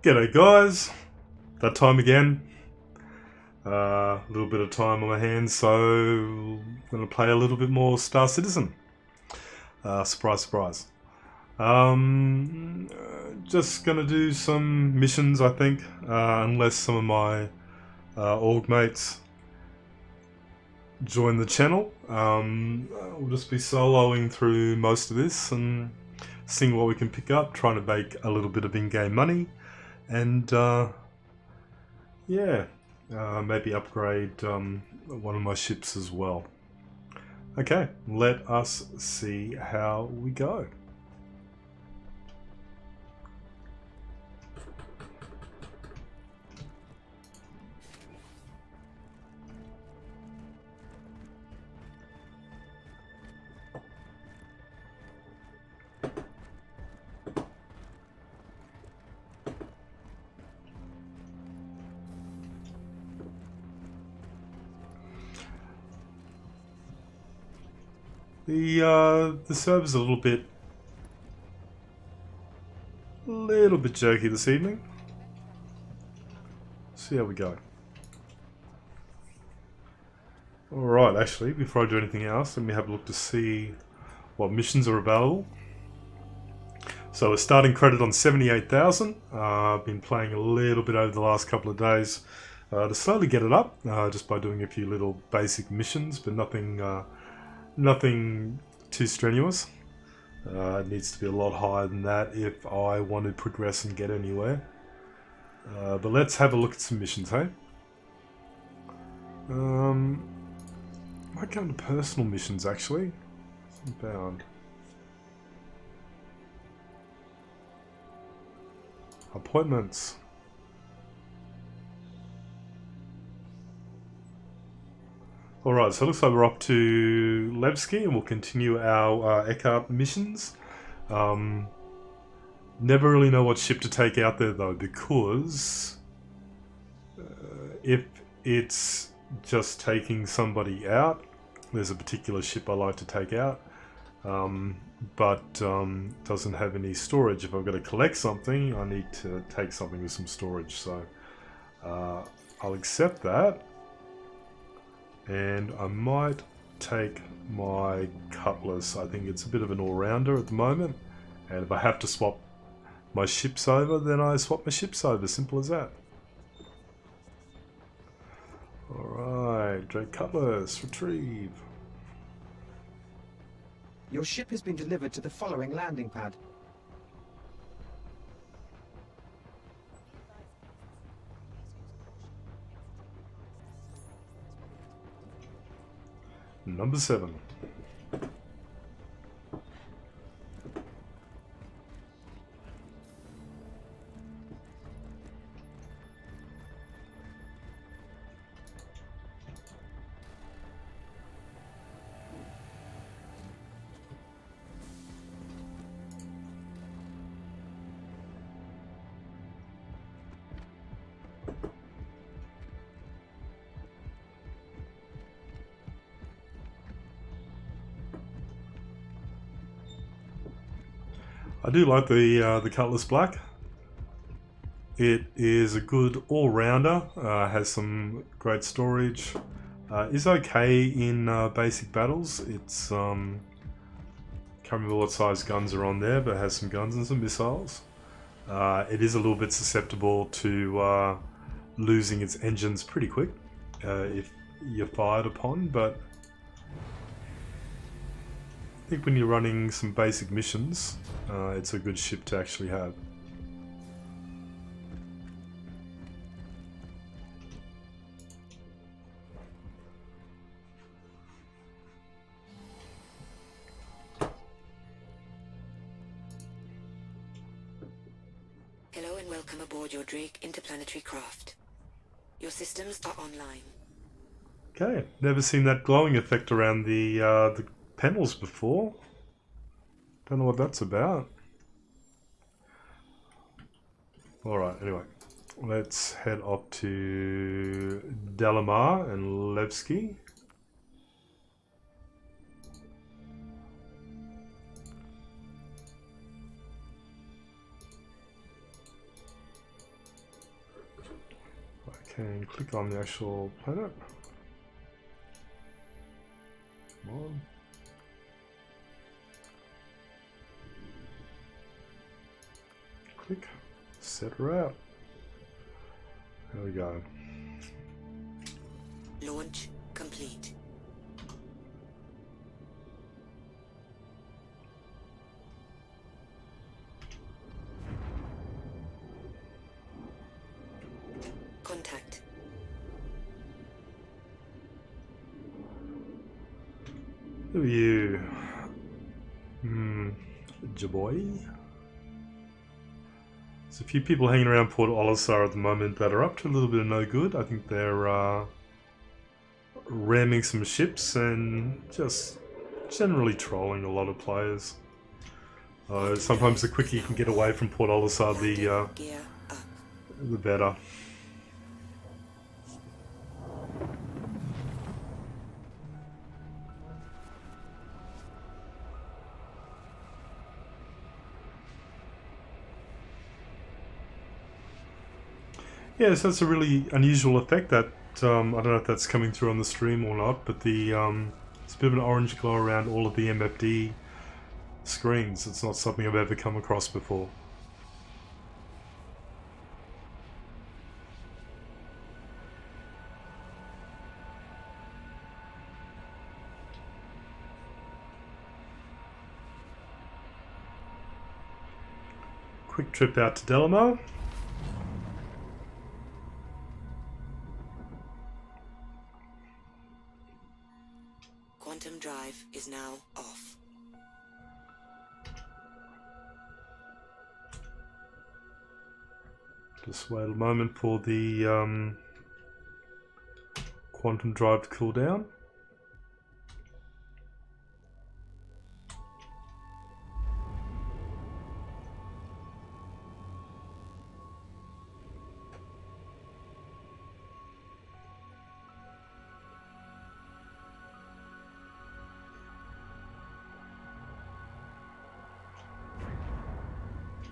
G'day guys, that time again. A little bit of time on my hands, so I'm going to play a little bit more Star Citizen. Surprise, surprise. Just going to do some missions, I think, unless some of my org mates join the channel. We'll just be soloing through most of this and seeing what we can pick up, trying to make a little bit of in-game money, and yeah, maybe upgrade one of my ships as well. Okay, let us see how we go. The server's a little bit jerky this evening. See how we go. Alright, actually, before I do anything else, let me have a look to see what missions are available. So a starting credit on 78,000. I've been playing a little bit over the last couple of days to slowly get it up, just by doing a few little basic missions, but nothing too strenuous. It needs to be a lot higher than that if I want to progress and get anywhere. But let's have a look at some missions, hey? Might go into personal missions, actually. Bound. Appointments. Alright, so it looks like we're up to Levski and we'll continue our aUEC missions. Never really know what ship to take out there though, because if it's just taking somebody out, there's a particular ship I like to take out, but doesn't have any storage. If I've got to collect something, I need to take something with some storage, so I'll accept that. And I might take my Cutlass. I think it's a bit of an all-rounder at the moment, and if I have to swap my ships over, then I swap my ships over. Simple as that. Alright, Drake Cutlass, retrieve. Your ship has been delivered to the following landing pad. Number 7. I do like the Cutlass Black. It is a good all-rounder, has some great storage, is okay in basic battles. It's can't remember what size guns are on there, but it has some guns and some missiles. It is a little bit susceptible to losing its engines pretty quick if you're fired upon, but I think when you're running some basic missions, it's a good ship to actually have. Hello and welcome aboard your Drake interplanetary craft. Your systems are online. Okay, never seen that glowing effect around the panels before. Don't know what that's about. Alright, anyway. Let's head up to Delamar and Levski. can click on the actual planet. Come on. Click, set her out. There we go. Launch complete. Contact. Who are you? Jaboy? There's a few people hanging around Port Olisar at the moment that are up to a little bit of no good. I think they're ramming some ships and just generally trolling a lot of players. Sometimes the quicker you can get away from Port Olisar, Gear up. the better. Yeah, so that's a really unusual effect that, I don't know if that's coming through on the stream or not, but the it's a bit of an orange glow around all of the MFD screens. It's not something I've ever come across before. Quick trip out to Delamar. Quantum drive is now off. Just wait a moment for the quantum drive to cool down.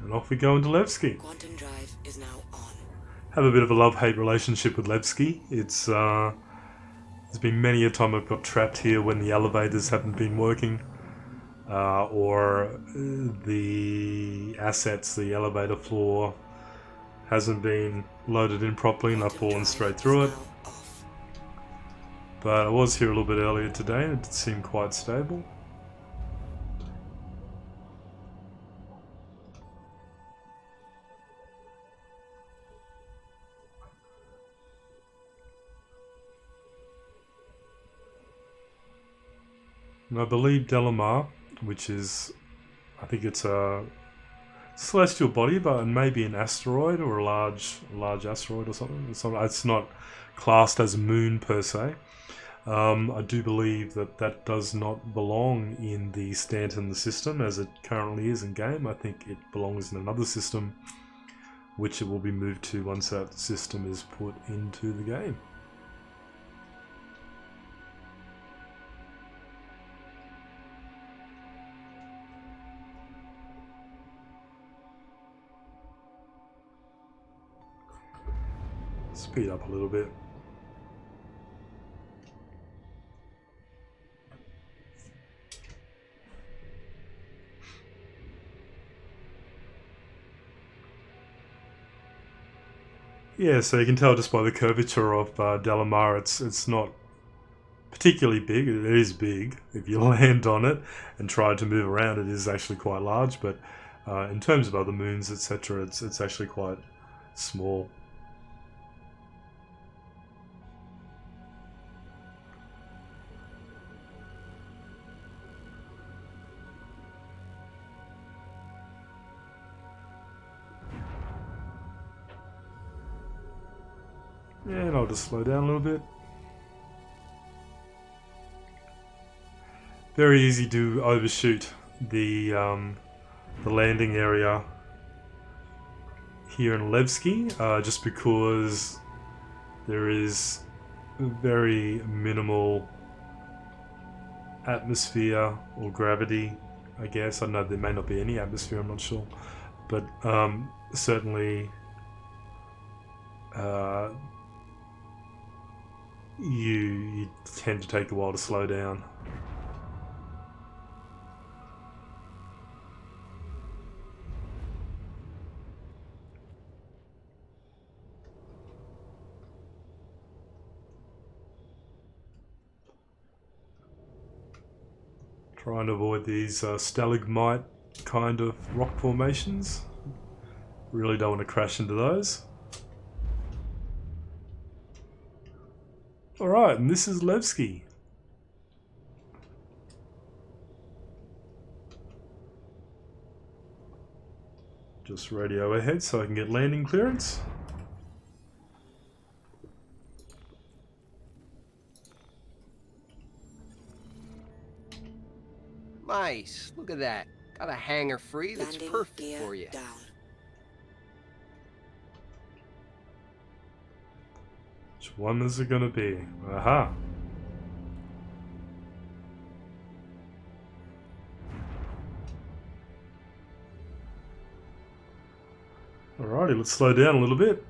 And off we go into Levski. Quantum drive is now on. Have a bit of a love-hate relationship with Levski. It's there's been many a time I've got trapped here when the elevators haven't been working, or the assets, the elevator floor hasn't been loaded in properly and I've fallen straight through it. But I was here a little bit earlier today and it seemed quite stable. And I believe Delamar, which is, I think it's a celestial body, but maybe an asteroid or a large asteroid or something. It's not classed as a moon per se. I do believe that does not belong in the Stanton system as it currently is in game. I think it belongs in another system, which it will be moved to once that system is put into the game. Speed up a little bit. Yeah, so you can tell just by the curvature of Delamar, it's not particularly big. It is big. If you land on it and try to move around, it is actually quite large. But in terms of other moons, etc., it's actually quite small. And I'll just slow down a little bit. Very easy to overshoot the landing area here in Levski, just because there is very minimal atmosphere or gravity, I guess. I know there may not be any atmosphere, I'm not sure. But certainly you tend to take a while to slow down. Trying to avoid these stalagmite kind of rock formations. Really don't want to crash into those. Alright, and this is Levski. Just radio ahead so I can get landing clearance. Nice. Look at that. Got a hangar free that's Landing perfect gear for you. down. Which one is it going to be? Aha! Alrighty, let's slow down a little bit.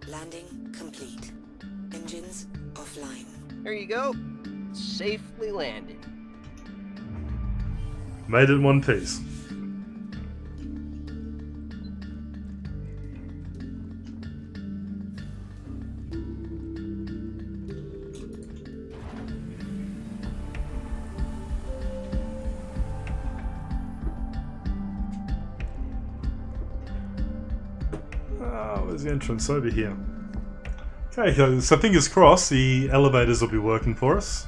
Landing complete. Engines offline. There you go. Safely landed. Made it in one piece. Where's the entrance? Over here. Okay, so fingers crossed the elevators will be working for us.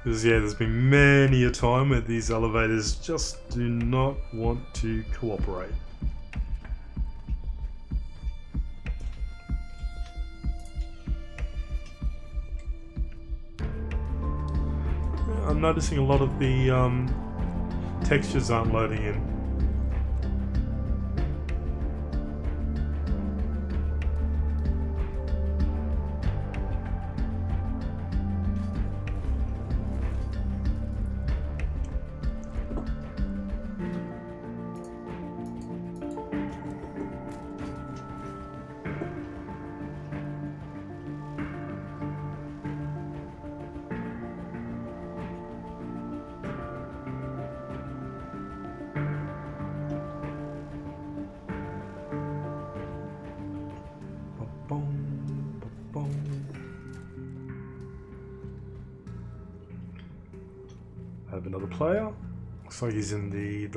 Because yeah, there's been many a time where these elevators just do not want to cooperate. I'm noticing a lot of the textures aren't loading in. Have another player. Looks like he's in the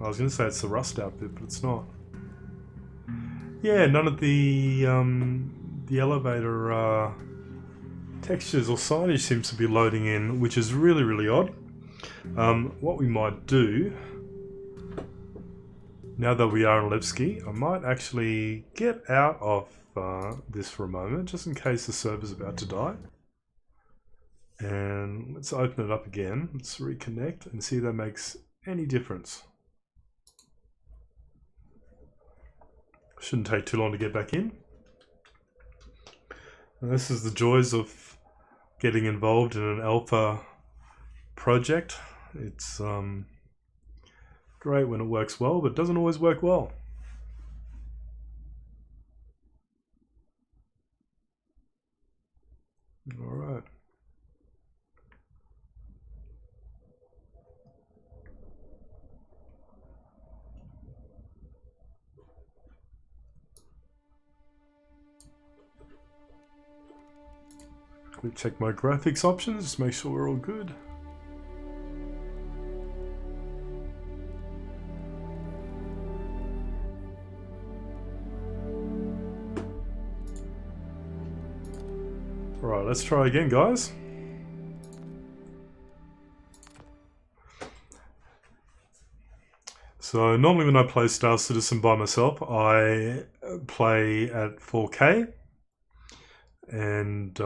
I was going to say it's the Rust outfit, but it's not. Yeah, none of the elevator textures or signage seems to be loading in, which is really, really odd. What we might do, now that we are in Levski, I might actually get out of this for a moment, just in case the server's about to die. And let's open it up again. Let's reconnect and see if that makes any difference. Shouldn't take too long to get back in. And this is the joys of getting involved in an alpha project. It's great when it works well, but it doesn't always work well. All right. Quickly check my graphics options, just make sure we're all good. Alright, let's try again, guys. So normally when I play Star Citizen by myself, I play at 4K and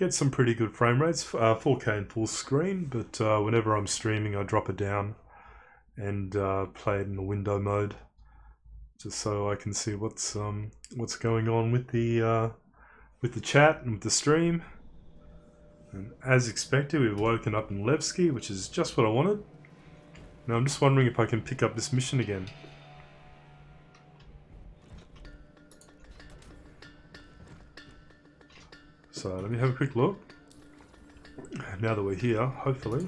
get some pretty good frame rates, 4K and full screen, but whenever I'm streaming I drop it down and play it in the window mode, just so I can see what's going on with the chat and with the stream. And as expected, we've woken up in Levski, which is just what I wanted. Now I'm just wondering if I can pick up this mission again. So let me have a quick look. Now that we're here, hopefully.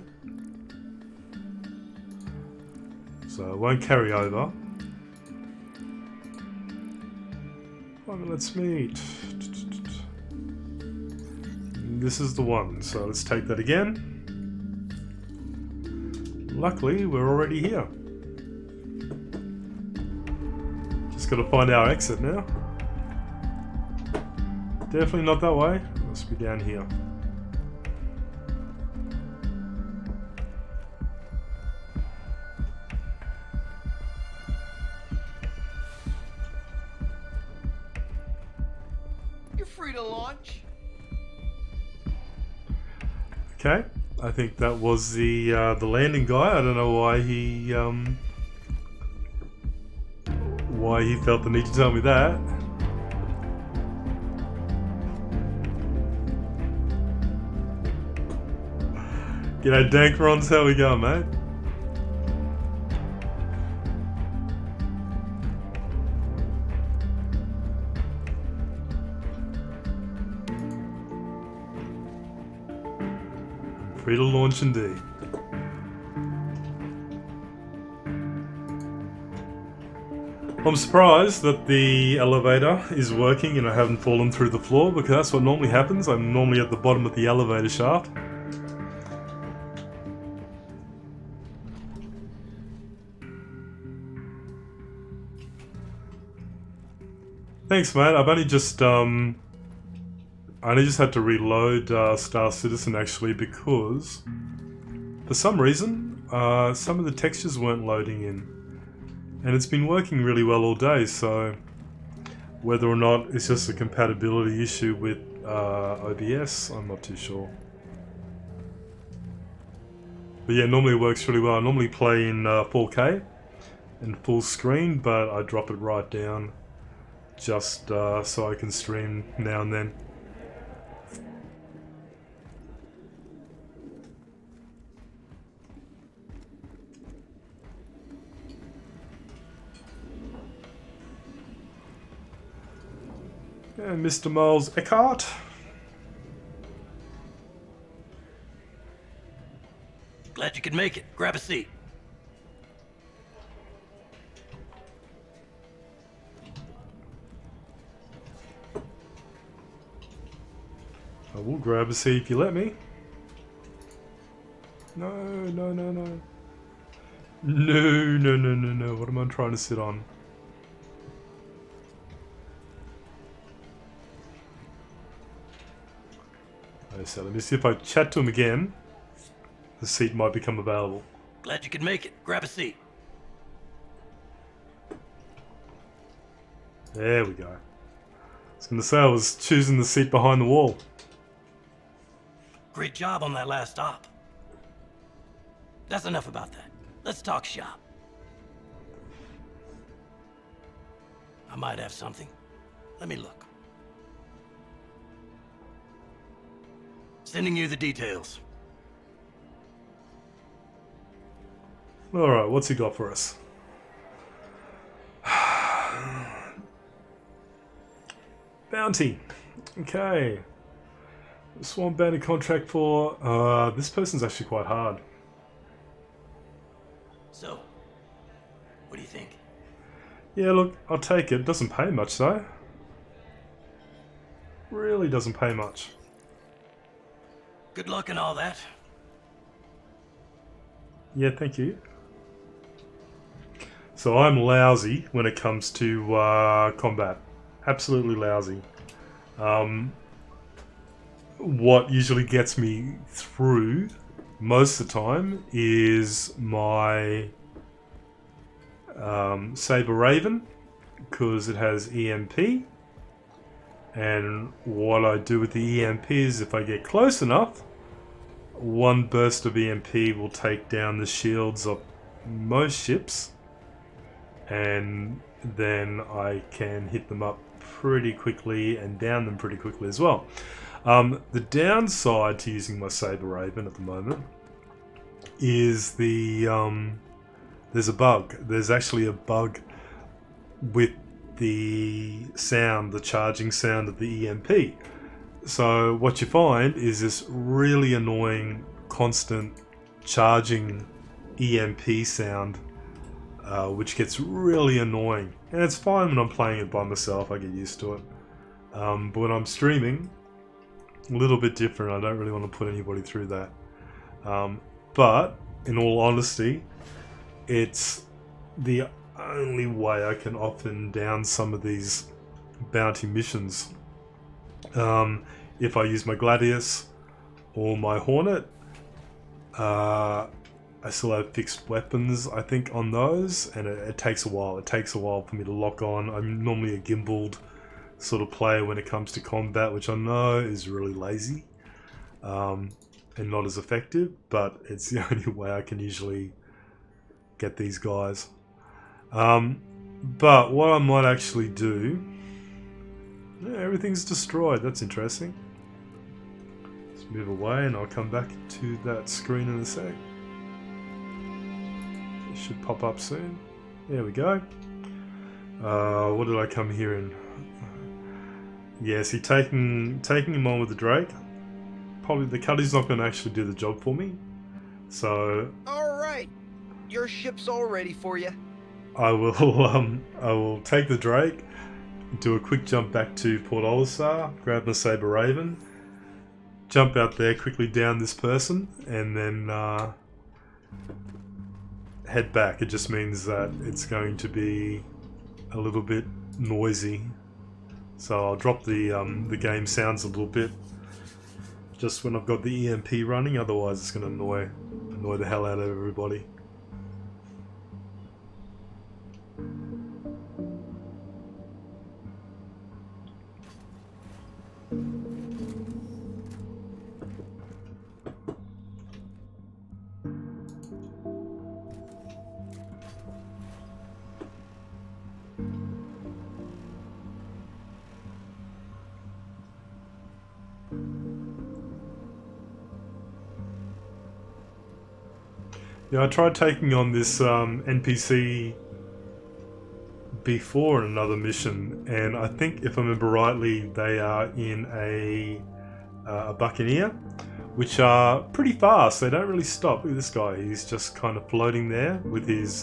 So it won't carry over. Oh, let's meet. This is the one, so let's take that again. Luckily, we're already here. Just gotta find our exit now. Definitely not that way. Must be down here. You're free to launch. Okay, I think that was the landing guy. I don't know why he felt the need to tell me that. G'day Dankrons, how we going, mate? Free to launch indeed. I'm surprised that the elevator is working and I haven't fallen through the floor, because that's what normally happens. I'm normally at the bottom of the elevator shaft. Thanks, mate. I've only just I only just had to reload Star Citizen actually, because for some reason some of the textures weren't loading in, and it's been working really well all day. So whether or not it's just a compatibility issue with OBS, I'm not too sure. But yeah, normally it works really well. I normally play in 4K and full screen, but I drop it right down just so I can stream now and then. And Mr. Miles Eckhart. Glad you could make it. Grab a seat. I will grab a seat if you let me. No, no, no, no. No, no, no, no, no. What am I trying to sit on? Okay, so let me see if I chat to him again. The seat might become available. Glad you could make it. Grab a seat. There we go. I was going to say I was choosing the seat behind the wall. Great job on that last op. That's enough about that. Let's talk shop. I might have something. Let me look. Sending you the details. Alright, what's he got for us? Bounty. Okay. Swarm Bandit contract for... this person's actually quite hard. So, what do you think? Yeah, look, I'll take it. Doesn't pay much, though. Really doesn't pay much. Good luck and all that. Yeah, thank you. So I'm lousy when it comes to combat. Absolutely lousy. What usually gets me through most of the time is my Saber Raven, because it has EMP, And what I do with the EMP is if I get close enough, one burst of EMP will take down the shields of most ships, and then I can hit them up pretty quickly and down them pretty quickly as well. The downside to using my Saber Raven at the moment is there's a bug. There's actually a bug with the sound, the charging sound of the EMP. So what you find is this really annoying constant charging EMP sound, which gets really annoying. And it's fine when I'm playing it by myself, I get used to it. But when I'm streaming, a little bit different. I don't really want to put anybody through that. But in all honesty, it's the only way I can often down some of these bounty missions. If I use my Gladius or my Hornet, I still have fixed weapons, I think, on those, and it takes a while. It takes a while for me to lock on. I'm normally a gimbaled sort of player when it comes to combat, which I know is really lazy and not as effective, but it's the only way I can usually get these guys. But what I might actually do... Yeah, everything's destroyed. That's interesting. Let's move away and I'll come back to that screen in a sec. It should pop up soon. There we go. What did I come here in? Yeah, see, taking him on with the Drake. Probably the Cuddy's not going to actually do the job for me. So... Alright, your ship's all ready for you. I will take the Drake, do a quick jump back to Port Olisar, grab my Saber Raven, jump out there, quickly down this person, and then head back. It just means that it's going to be a little bit noisy, so I'll drop the game sounds a little bit just when I've got the EMP running. Otherwise, it's going to annoy the hell out of everybody. Yeah, I tried taking on this NPC before in another mission, and I think if I remember rightly, they are in a Buccaneer, which are pretty fast. They don't really stop. Look at this guy. He's just kind of floating there with his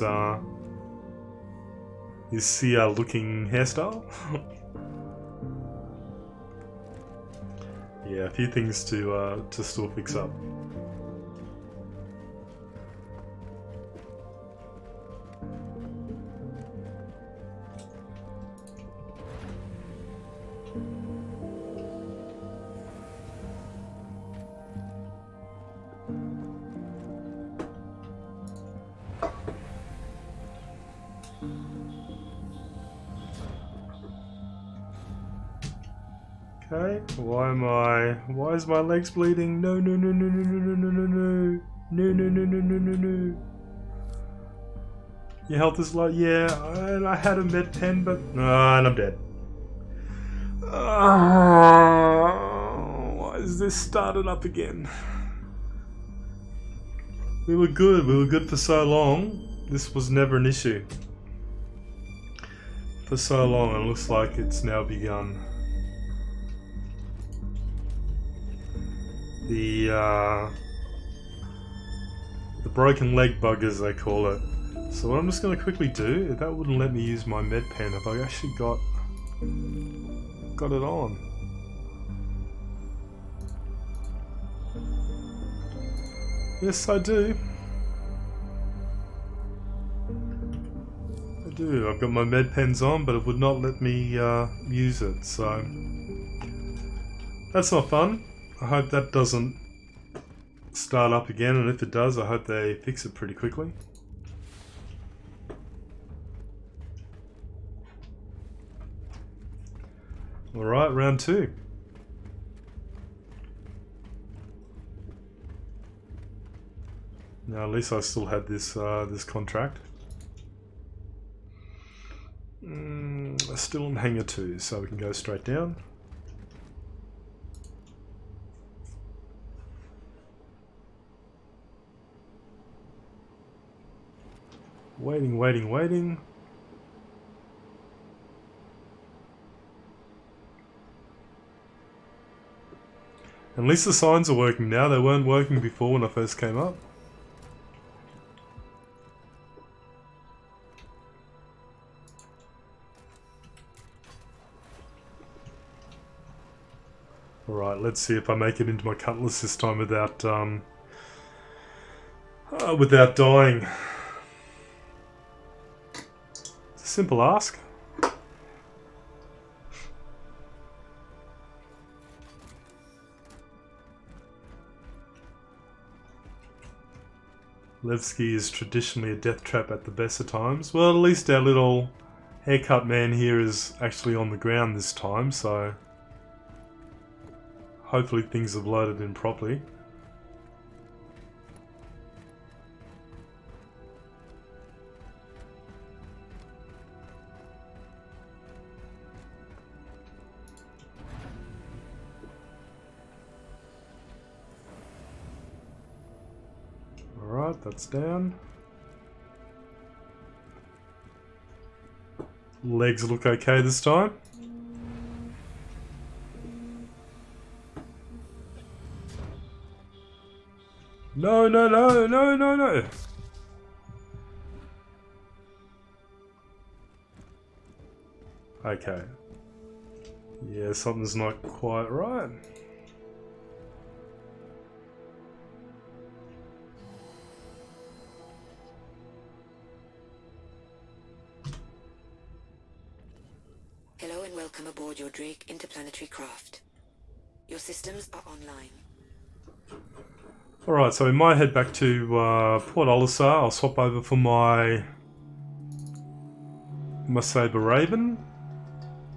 Sia-looking hairstyle. Yeah, a few things to still fix up. Okay, why is my legs bleeding? No. Your health is low, yeah, and I had a med pen, but, and I'm dead. Why is this started up again? We were good for so long. This was never an issue. For so long, it looks like it's now begun. The broken leg bug, as they call it. So what I'm just going to quickly do, if that wouldn't let me use my med pen, if I actually got it on. Yes, I do. I do. I've got my med pens on, but it would not let me use it, so that's not fun. I hope that doesn't start up again, and if it does, I hope they fix it pretty quickly. Alright, round 2. Now at least I still had this this contract. Still in hangar 2, so we can go straight down. Waiting, waiting, waiting. At least the signs are working now. They weren't working before when I first came up. Alright, let's see if I make it into my cutlass this time without without dying. It's a simple ask. Levski is traditionally a death trap at the best of times. Well, at least our little haircut man here is actually on the ground this time, so hopefully things have loaded in properly. Alright, that's down. Legs look okay this time. No, no, no, no, no, no. Okay. Yeah, something's not quite right. Hello and welcome aboard your Drake interplanetary craft. Your systems are online. Alright, so we might head back to Port Olisar. I'll swap over for my Saber Raven,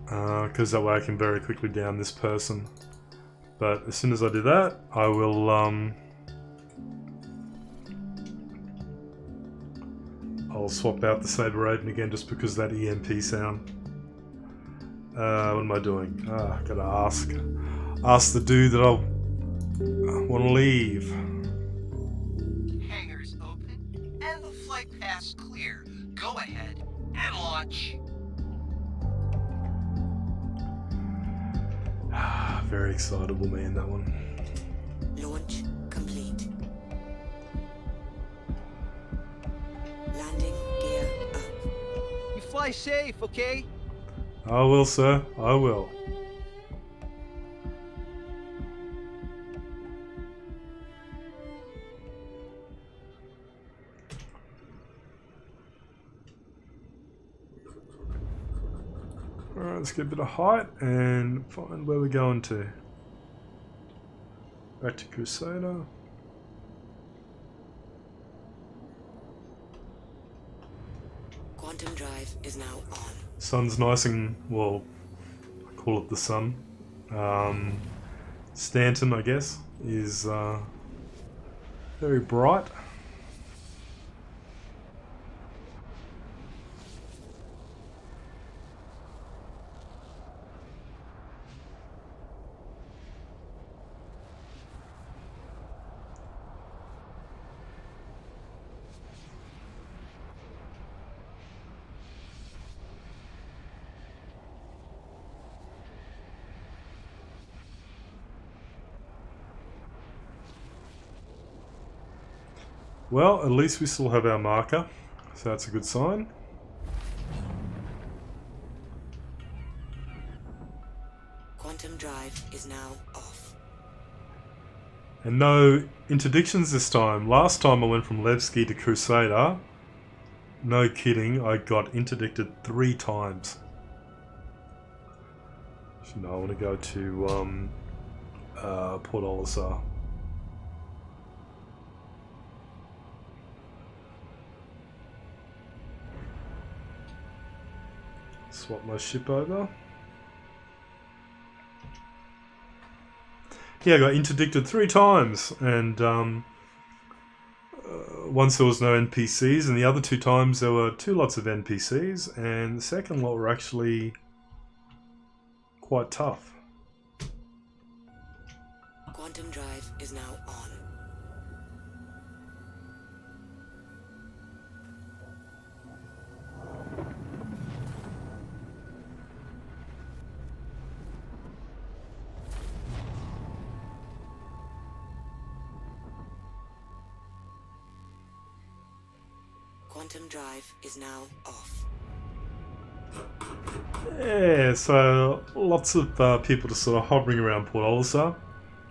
because that way I can very quickly down this person. But as soon as I do that, I will I'll swap out the Saber Raven again just because of that EMP sound. What am I doing? Gotta ask the dude that I want to leave. Hangars open and the flight path's clear. Go ahead and launch. Very excitable, man, that one. Launch complete. Landing gear up. You fly safe, okay? I will, sir. I will. Alright, let's get a bit of height and find where we're going to. Back to Crusader. Quantum drive is now on. Sun's nice and, well, I call it the sun. Stanton, I guess, is very bright. Well, at least we still have our marker, so that's a good sign. Quantum drive is now off. And no interdictions this time. Last time I went from Levski to Crusader, no kidding, I got interdicted 3 times. So now I want to go to Port Olisar. Swap my ship over. Yeah, I got interdicted 3 times, and once there was no NPCs, and the other 2 times there were 2 lots of NPCs, and the second lot were actually quite tough. Quantum drive is now on. Quantum drive is now off. Yeah, so lots of people just sort of hovering around Port Olisar.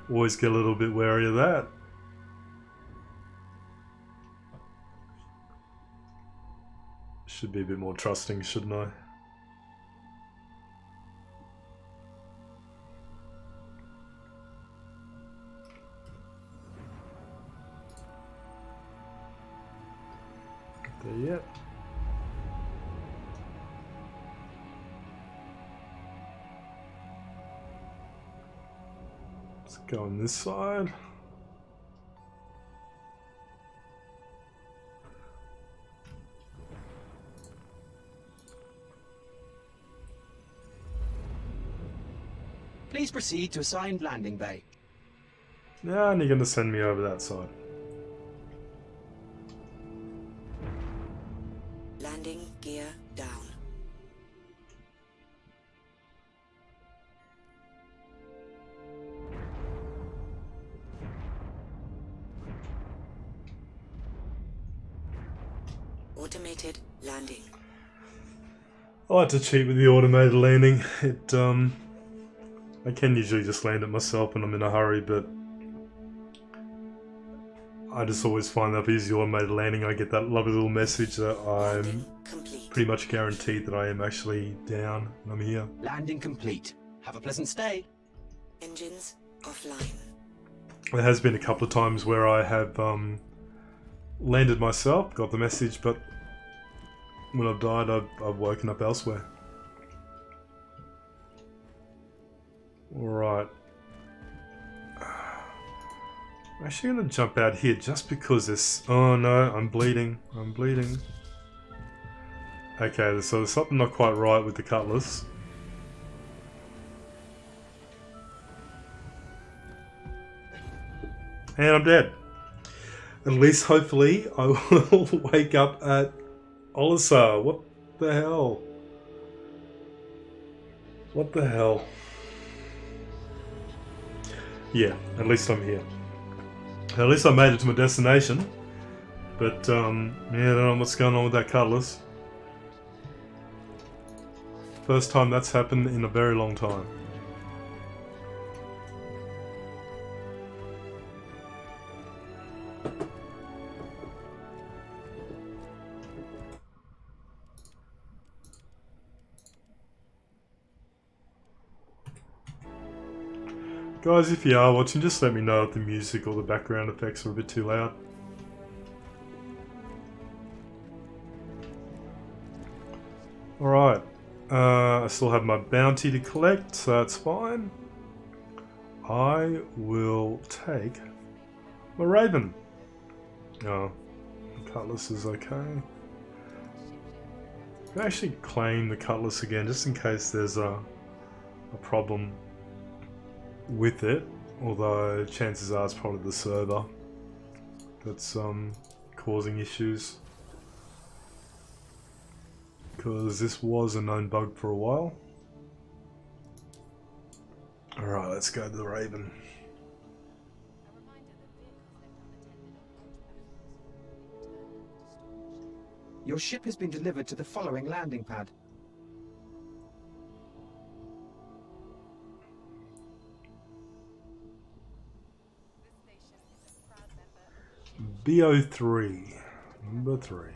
Always get a little bit wary of that. Should be a bit more trusting, shouldn't I? There yet. Let's go on this side. Please proceed to assigned landing bay. Yeah, and you're going to send me over that side. Landing gear down. Automated landing. I like to cheat with the automated landing. I can usually just land it myself when I'm in a hurry, but I just always find that if I use the automated landing, I get that lovely little message that I'm Landing complete. pretty much guaranteed that I am actually down and I'm here. Landing complete. Have a pleasant stay. Engines offline. There has been a couple of times where I have landed myself, got the message, but when I've died, I've woken up elsewhere. Alright. I'm actually going to jump out here just because this... Oh no, I'm bleeding. I'm bleeding. Okay, so there's something not quite right with the cutlass. And I'm dead. At least, hopefully, I will wake up at Olisar. What the hell? What the hell? Yeah, at least I'm here. At least I made it to my destination. But, yeah, I don't know what's going on with that cutlass. First time that's happened in a very long time. Guys, if you are watching, just let me know if the music or the background effects are a bit too loud. Alright, I still have my bounty to collect, so that's fine. I will take my Raven. Oh, the Cutlass is okay. I can actually claim the Cutlass again, just in case there's a problem with it, although chances are it's probably the server that's causing issues, because this was a known bug for a while. Alright, let's go to the Raven. Your ship has been delivered to the following landing pad. BO3, number 3.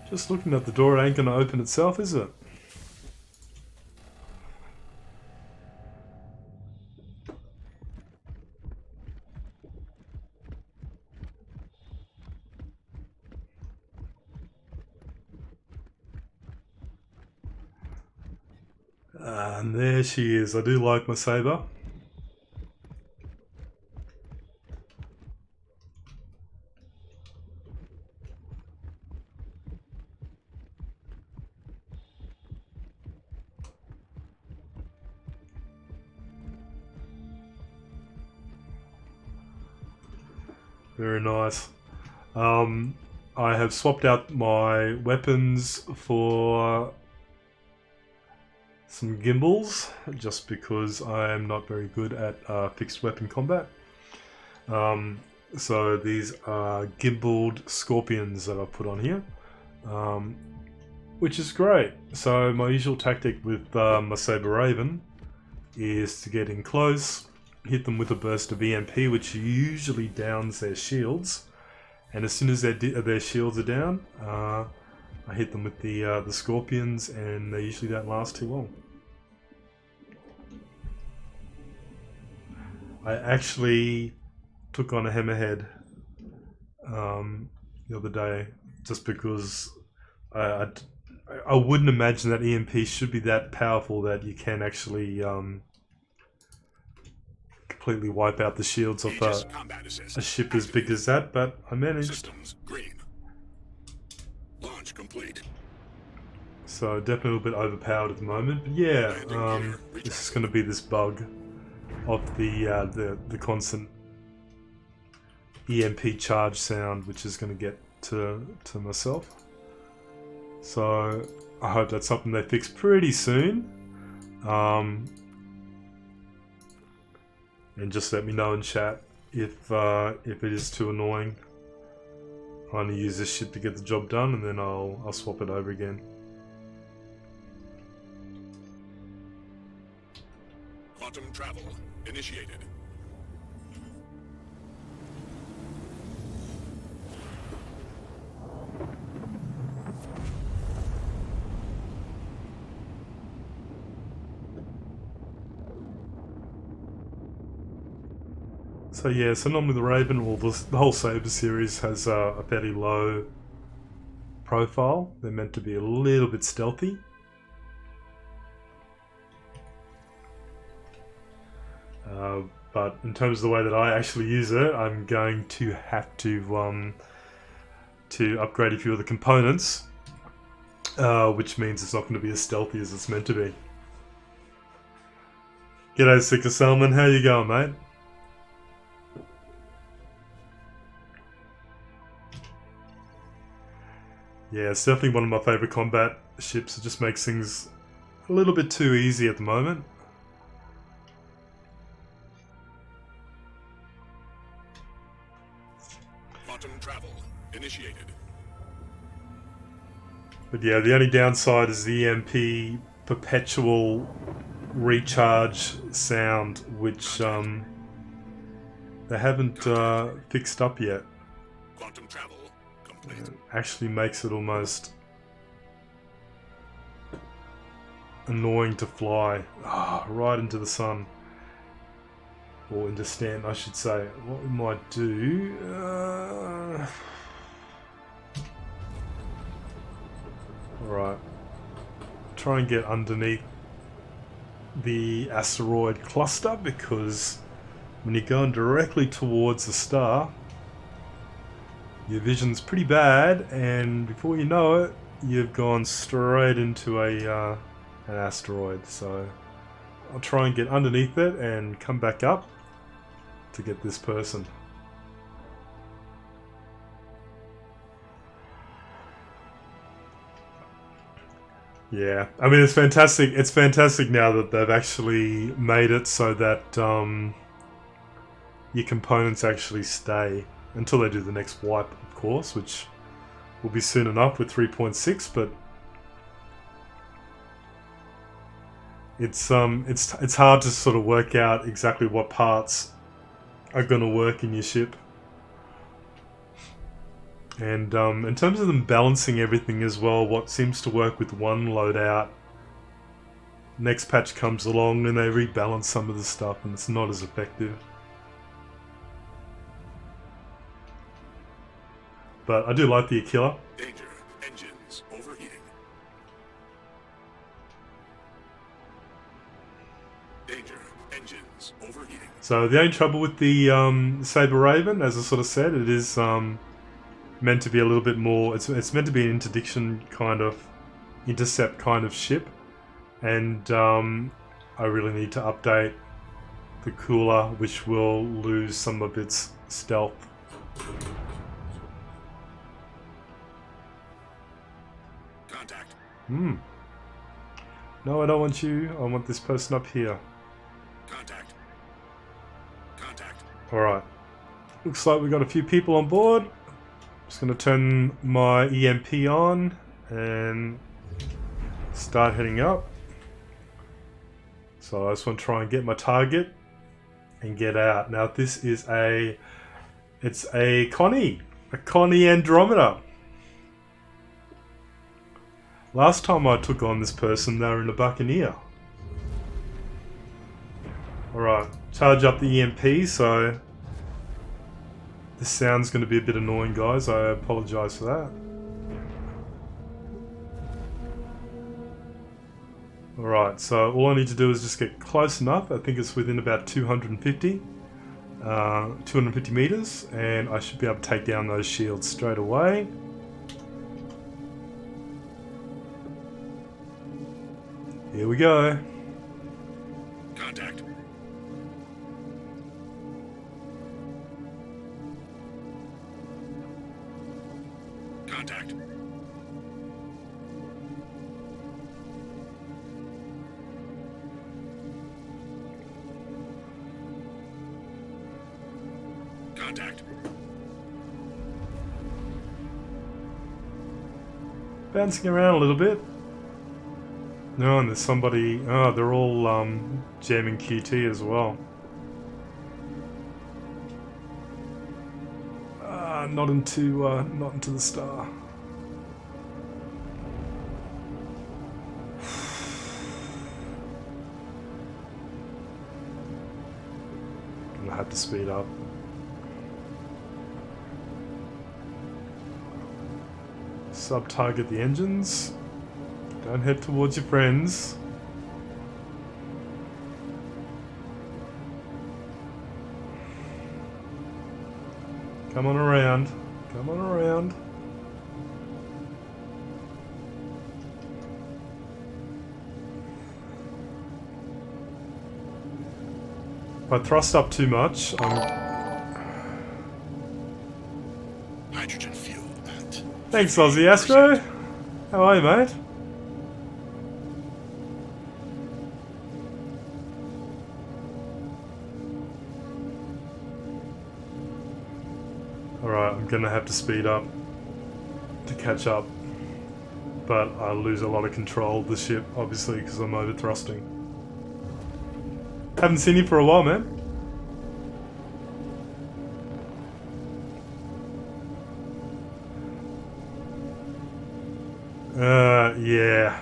Just looking at the door, it ain't gonna open itself, is it? And there she is. I do like my saber. Very nice. I have swapped out my weapons for some gimbals, just because I am not very good at fixed weapon combat. So these are gimbaled scorpions that I've put on here, which is great. So my usual tactic with my Saber Raven is to get in close, hit them with a burst of EMP, which usually downs their shields, and as soon as their shields are down, I hit them with the scorpions, and they usually don't last too long. I actually took on a hammerhead the other day, just because I wouldn't imagine that EMP should be that powerful that you can actually completely wipe out the shields of a ship as big as that, but I managed. Systems green. Launch complete. So definitely a little bit overpowered at the moment, but yeah, this is going to be this bug of the constant EMP charge sound, which is going to get to myself. So I hope that's something they fix pretty soon. And just let me know in chat if it is too annoying. I only use this shit to get the job done, and then I'll swap it over again. Quantum travel initiated. So yeah, so normally the Raven, or the whole Saber series, has a fairly low profile. They're meant to be a little bit stealthy. But in terms of the way that I actually use it, I'm going to have to upgrade a few of the components, which means it's not going to be as stealthy as it's meant to be. G'day, Sicker Salmon. How you going, mate? Yeah, it's definitely one of my favourite combat ships. It just makes things a little bit too easy at the moment. Quantum travel initiated. But yeah, the only downside is the EMP perpetual recharge sound, which they haven't fixed up yet. Quantum travel complete. It actually makes it almost annoying to fly right into the sun, or into Stanton, I should say. What we might do, alright, try and get underneath the asteroid cluster, because when you're going directly towards the star, your vision's pretty bad, and before you know it, you've gone straight into an asteroid. So I'll try and get underneath it and come back up to get this person. Yeah, I mean, it's fantastic. It's fantastic now that they've actually made it so that your components actually stay until they do the next wipe, of course, which will be soon enough with 3.6. But it's hard to sort of work out exactly what parts are going to work in your ship. And in terms of them balancing everything as well, what seems to work with one loadout, next patch comes along and they rebalance some of the stuff, and it's not as effective. But I do like the Aquila. Danger. Engines overheating. Danger. Engines overheating. So the only trouble with the Saber Raven, as I sort of said, it is meant to be a little bit more. It's meant to be an intercept kind of ship, and I really need to update the cooler, which will lose some of its stealth. Contact. No, I don't want you. I want this person up here. Contact. Contact. Alright. Looks like we got a few people on board. Just going to turn my EMP on and start heading up. So I just want to try and get my target and get out. Now this is it's a Connie Andromeda. Last time I took on this person, they were in a Buccaneer. Alright, charge up the EMP, so this sound's going to be a bit annoying, guys. I apologise for that. Alright, so all I need to do is just get close enough. I think it's within about 250 meters, and I should be able to take down those shields straight away. Here we go. Contact. Contact. Contact. Bouncing around a little bit. No, and there's somebody. Oh, they're all jamming QT as well. Not into the star. Gonna have to speed up. Sub-target the engines. Don't head towards your friends. Come on around. Come on around. If I thrust up too much, Hydrogen fuel at. Thanks, Aussie Astro. How are you, mate? Alright, I'm gonna have to speed up to catch up, but I lose a lot of control of the ship, obviously, because I'm over thrusting. Haven't seen you for a while, man. Yeah.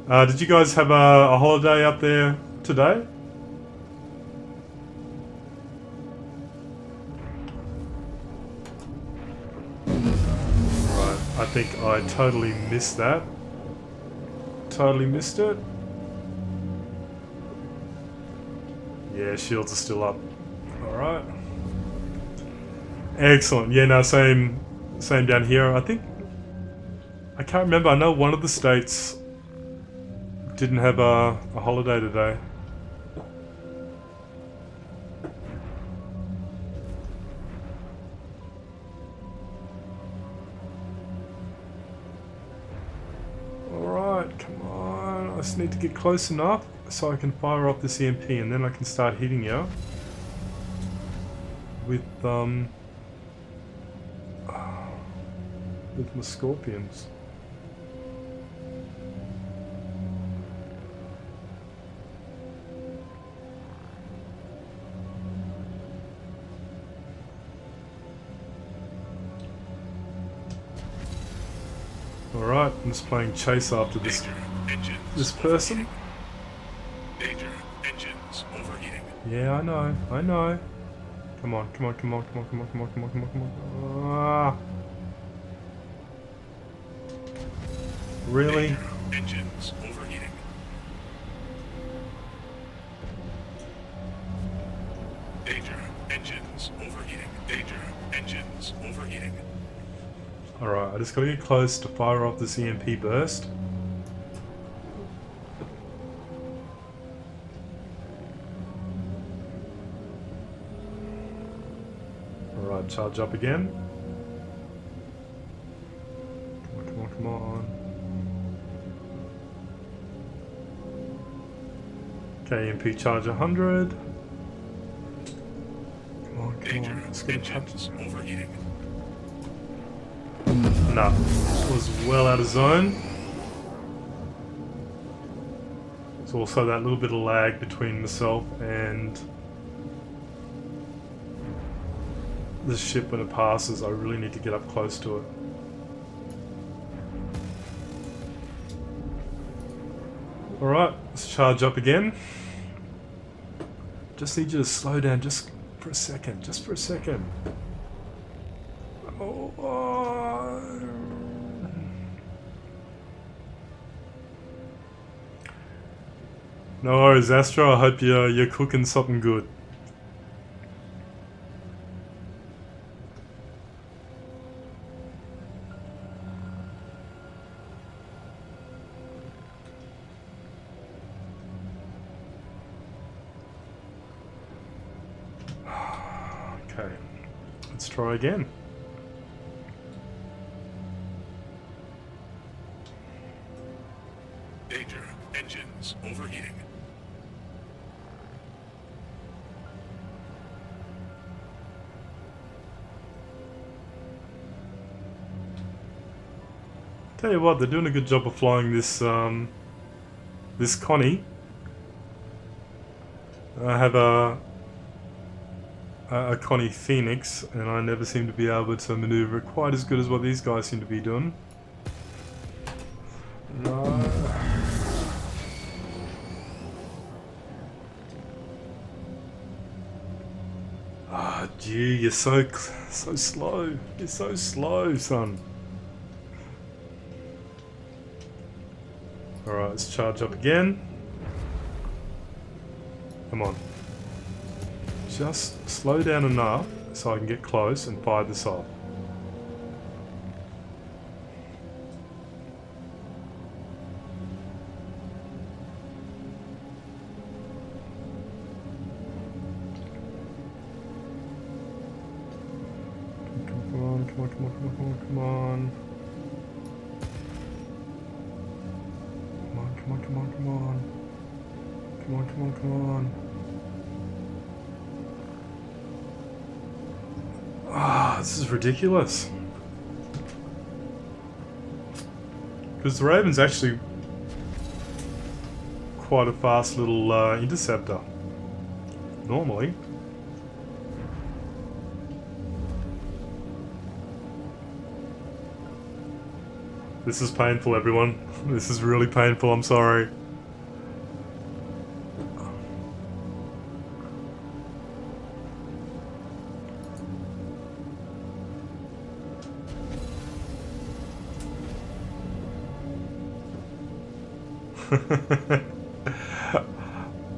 Did you guys have a holiday up there today? Right, I think I totally missed that. Totally missed it. Yeah, shields are still up. Alright. Excellent. Yeah, no, same down here. I can't remember. I know one of the states didn't have a holiday today. Alright, come on. I just need to get close enough so I can fire off this EMP, and then I can start hitting you with my scorpions. Alright, I'm just playing chase after this person. Danger. Engines overheating. Yeah, I know. Come on. Ah. Really? Engines overheating. Engines overheating. Danger. Engines overheating. Alright, I just gotta get close to fire off this EMP burst. Alright, charge up again. Come on, come on, come on. Okay, EMP charge 100. Come on, come Danger. on. Let's get a touch. Engines overheating. No, was well out of zone. There's also that little bit of lag between myself and the ship when it passes. I really need to get up close to it. Alright, let's charge up again. Just need you to slow down just for a second. Just for a second. No worries, Astro. I hope you're cooking something good. Okay, let's try again. Danger. Engines overheating. Tell you what, they're doing a good job of flying this this Connie. I have a Connie Phoenix, and I never seem to be able to maneuver it quite as good as what these guys seem to be doing. No. Ah, gee, you're so slow. You're so slow, son. Alright, let's charge up again. Come on. Just slow down enough so I can get close and fire this off. Come on, come on, come on, come on, come on, come on. Come on, come on, come on. Come on, come on, come on. Ah, this is ridiculous. Because the Raven's actually quite a fast little interceptor. Normally. This is painful, everyone. This is really painful, I'm sorry.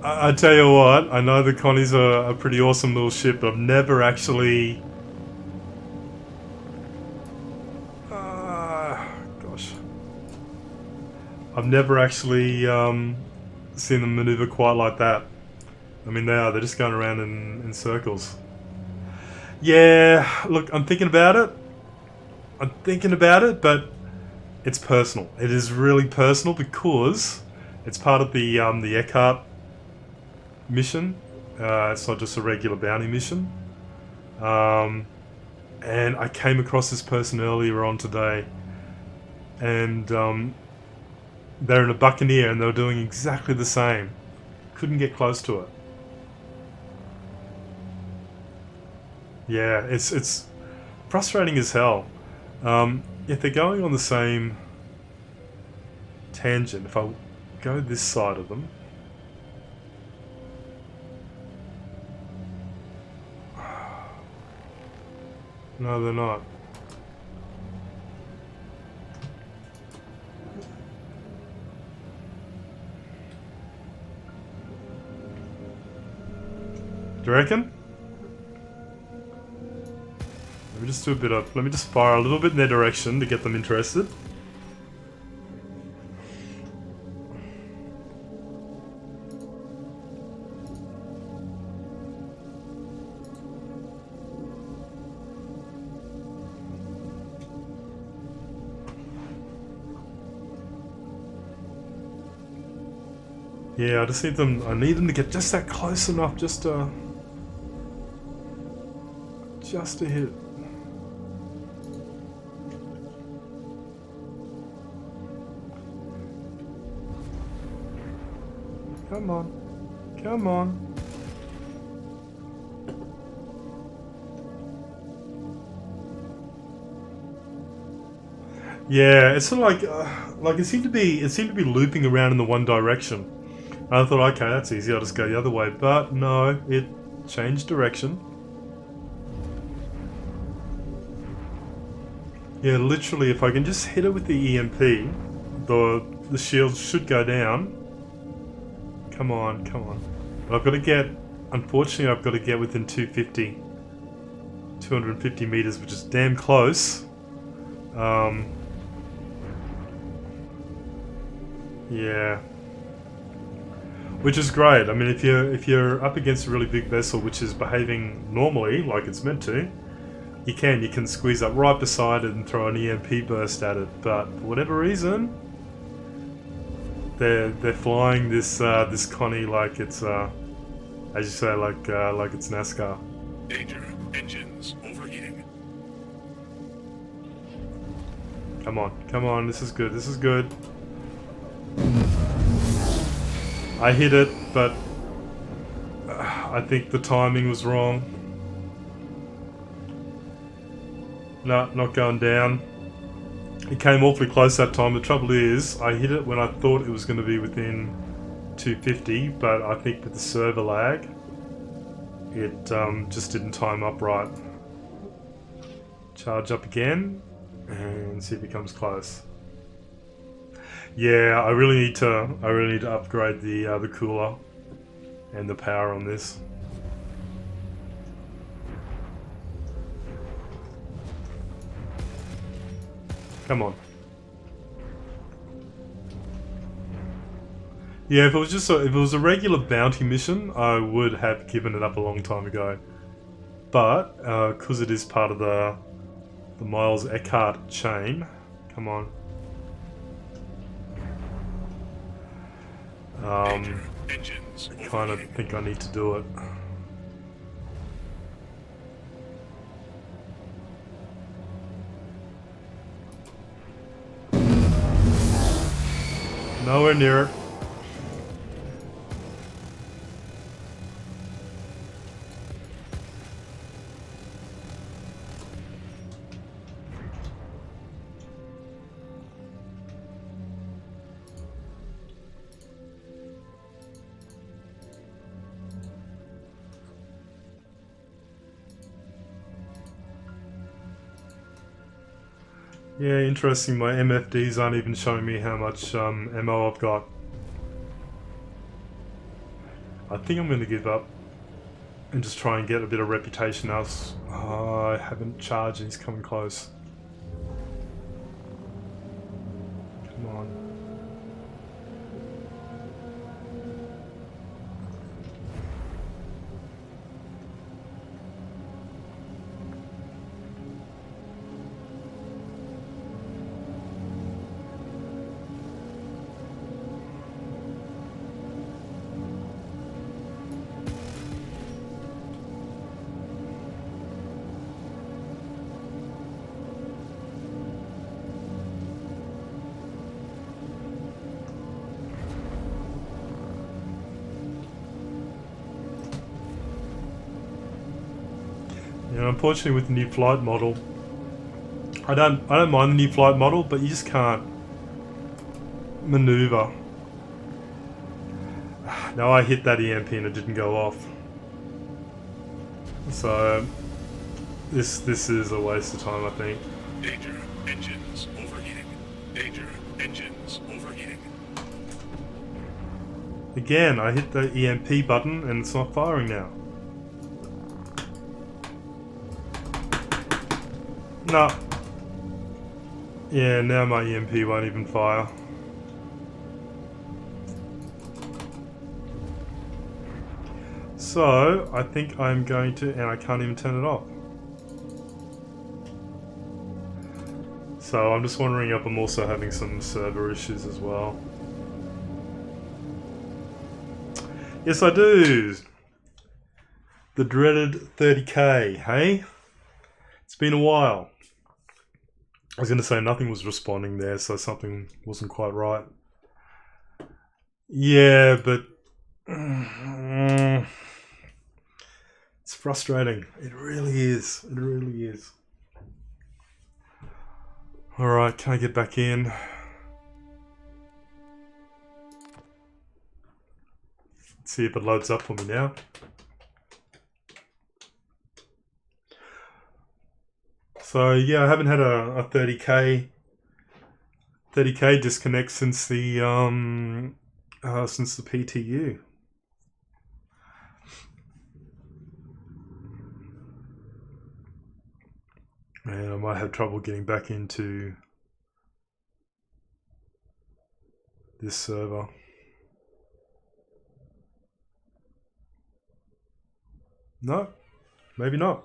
I tell you what, I know the Connie's a pretty awesome little ship, but I've never actually... gosh. I've never actually seen them maneuver quite like that. I mean, they're just going around in circles. Yeah, look, I'm thinking about it. But it's personal. It is really personal because it's part of the Eckhart mission. It's not just a regular bounty mission. And I came across this person earlier on today, and they're in a Buccaneer and they were doing exactly the same. Couldn't get close to it. Yeah, it's frustrating as hell. If they're going on the same tangent, if I go this side of them, no, they're not. Do you reckon? me just do a bit of... Let me just fire a little bit in their direction to get them interested. Yeah, I just need them. I need them to get just that close enough, just to hit. Come on, come on. Yeah, it's sort of like it seemed to be looping around in the one direction. I thought, okay, that's easy, I'll just go the other way. But no, it changed direction. Yeah, literally, if I can just hit it with the EMP, the shield should go down. Come on, come on. But I've got to get, unfortunately, I've got to get within 250 meters, which is damn close. Yeah. Which is great. I mean, if you're up against a really big vessel which is behaving normally, like it's meant to, you can squeeze up right beside it and throw an EMP burst at it. But for whatever reason, they're flying this this Connie like it's as you say, like it's NASCAR. Danger. Engines overheating. Come on, come on. This is good. This is good. I hit it, but I think the timing was wrong. No, not going down. It came awfully close that time. The trouble is, I hit it when I thought it was going to be within 250, but I think with the server lag, it just didn't time up right. Charge up again, and see if it comes close. Yeah, I really need to upgrade the cooler and the power on this. Come on. Yeah, if it was a regular bounty mission, I would have given it up a long time ago. But because it is part of the Miles Eckhart chain, come on. Engines I kind of think I need to do it. Nowhere near it. Yeah, interesting. My MFDs aren't even showing me how much ammo I've got. I think I'm going to give up and just try and get a bit of reputation else. Oh, I haven't charged and he's coming close. Come on. Yeah, unfortunately with the new flight model, I don't mind the new flight model, but you just can't maneuver. Now I hit that EMP and it didn't go off. So this is a waste of time, I think. Danger. Engines overheating. Danger. Engines overheating. Again, I hit the EMP button and it's not firing now. No. Yeah, now my EMP won't even fire. So, I think I'm going to, and I can't even turn it off. So I'm just wondering if I'm also having some server issues as well. Yes, I do. The dreaded 30k, hey? It's been a while. I was going to say nothing was responding there, so something wasn't quite right. Yeah, but it's frustrating. It really is. It really is. Alright, can I get back in? Let's see if it loads up for me now. So yeah, I haven't had a 30k disconnect since the PTU. Man, I might have trouble getting back into this server. No, maybe not.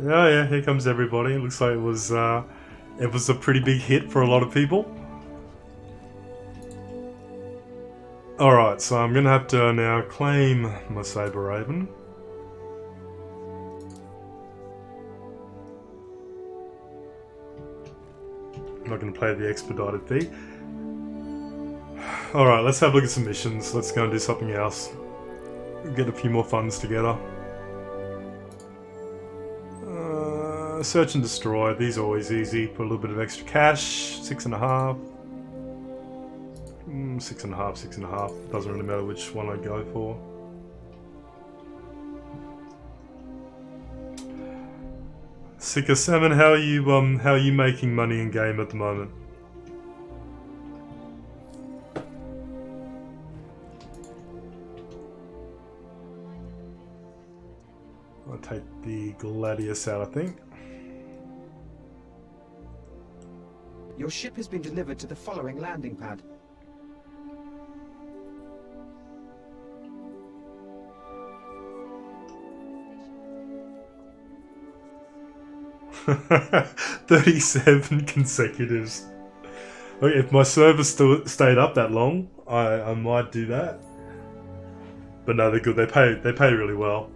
Oh yeah, here comes everybody. Looks like it was a pretty big hit for a lot of people. Alright, so I'm gonna have to now claim my Saber Raven. I'm not gonna play the expedited fee. Alright, let's have a look at some missions. Let's go and do something else. Get a few more funds together. Search and destroy. These are always easy. Put a little bit of extra cash. 6.5. 6.5, 6.5. Doesn't really matter which one I go for. Sika Salmon, how are you making money in game at the moment? I'll take the Gladius out, I think. Your ship has been delivered to the following landing pad. $37 consecutives. Okay, if my server still stayed up that long, I might do that. But no, they're good. They pay really well.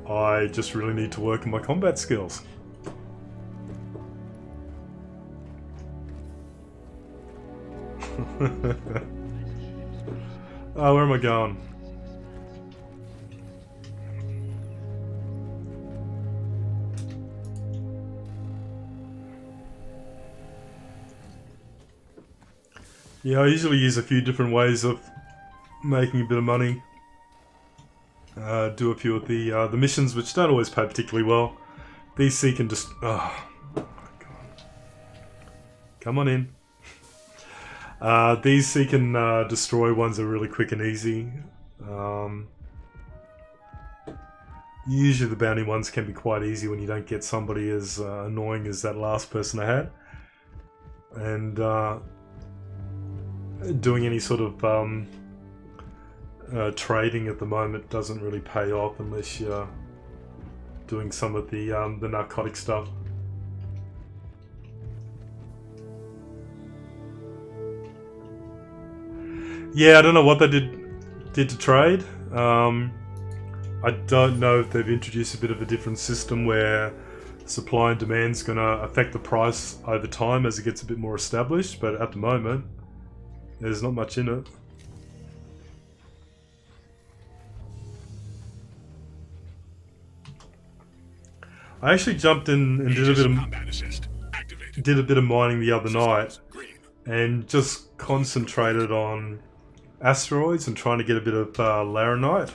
I just really need to work on my combat skills. Oh, where am I going? Yeah, I usually use a few different ways of making a bit of money. Do a few of the missions, which don't always pay particularly well. These seek and just oh my god! Come on in. These seek and destroy ones are really quick and easy. Usually the bounty ones can be quite easy when you don't get somebody as annoying as that last person I had. And doing any sort of trading at the moment doesn't really pay off unless you're doing some of the narcotic stuff. Yeah, I don't know what they did to trade. I don't know if they've introduced a bit of a different system where supply and demand's going to affect the price over time as it gets a bit more established, but at the moment there's not much in it. I actually jumped in and did a bit of mining the other night, and just concentrated on asteroids and trying to get a bit of laranite.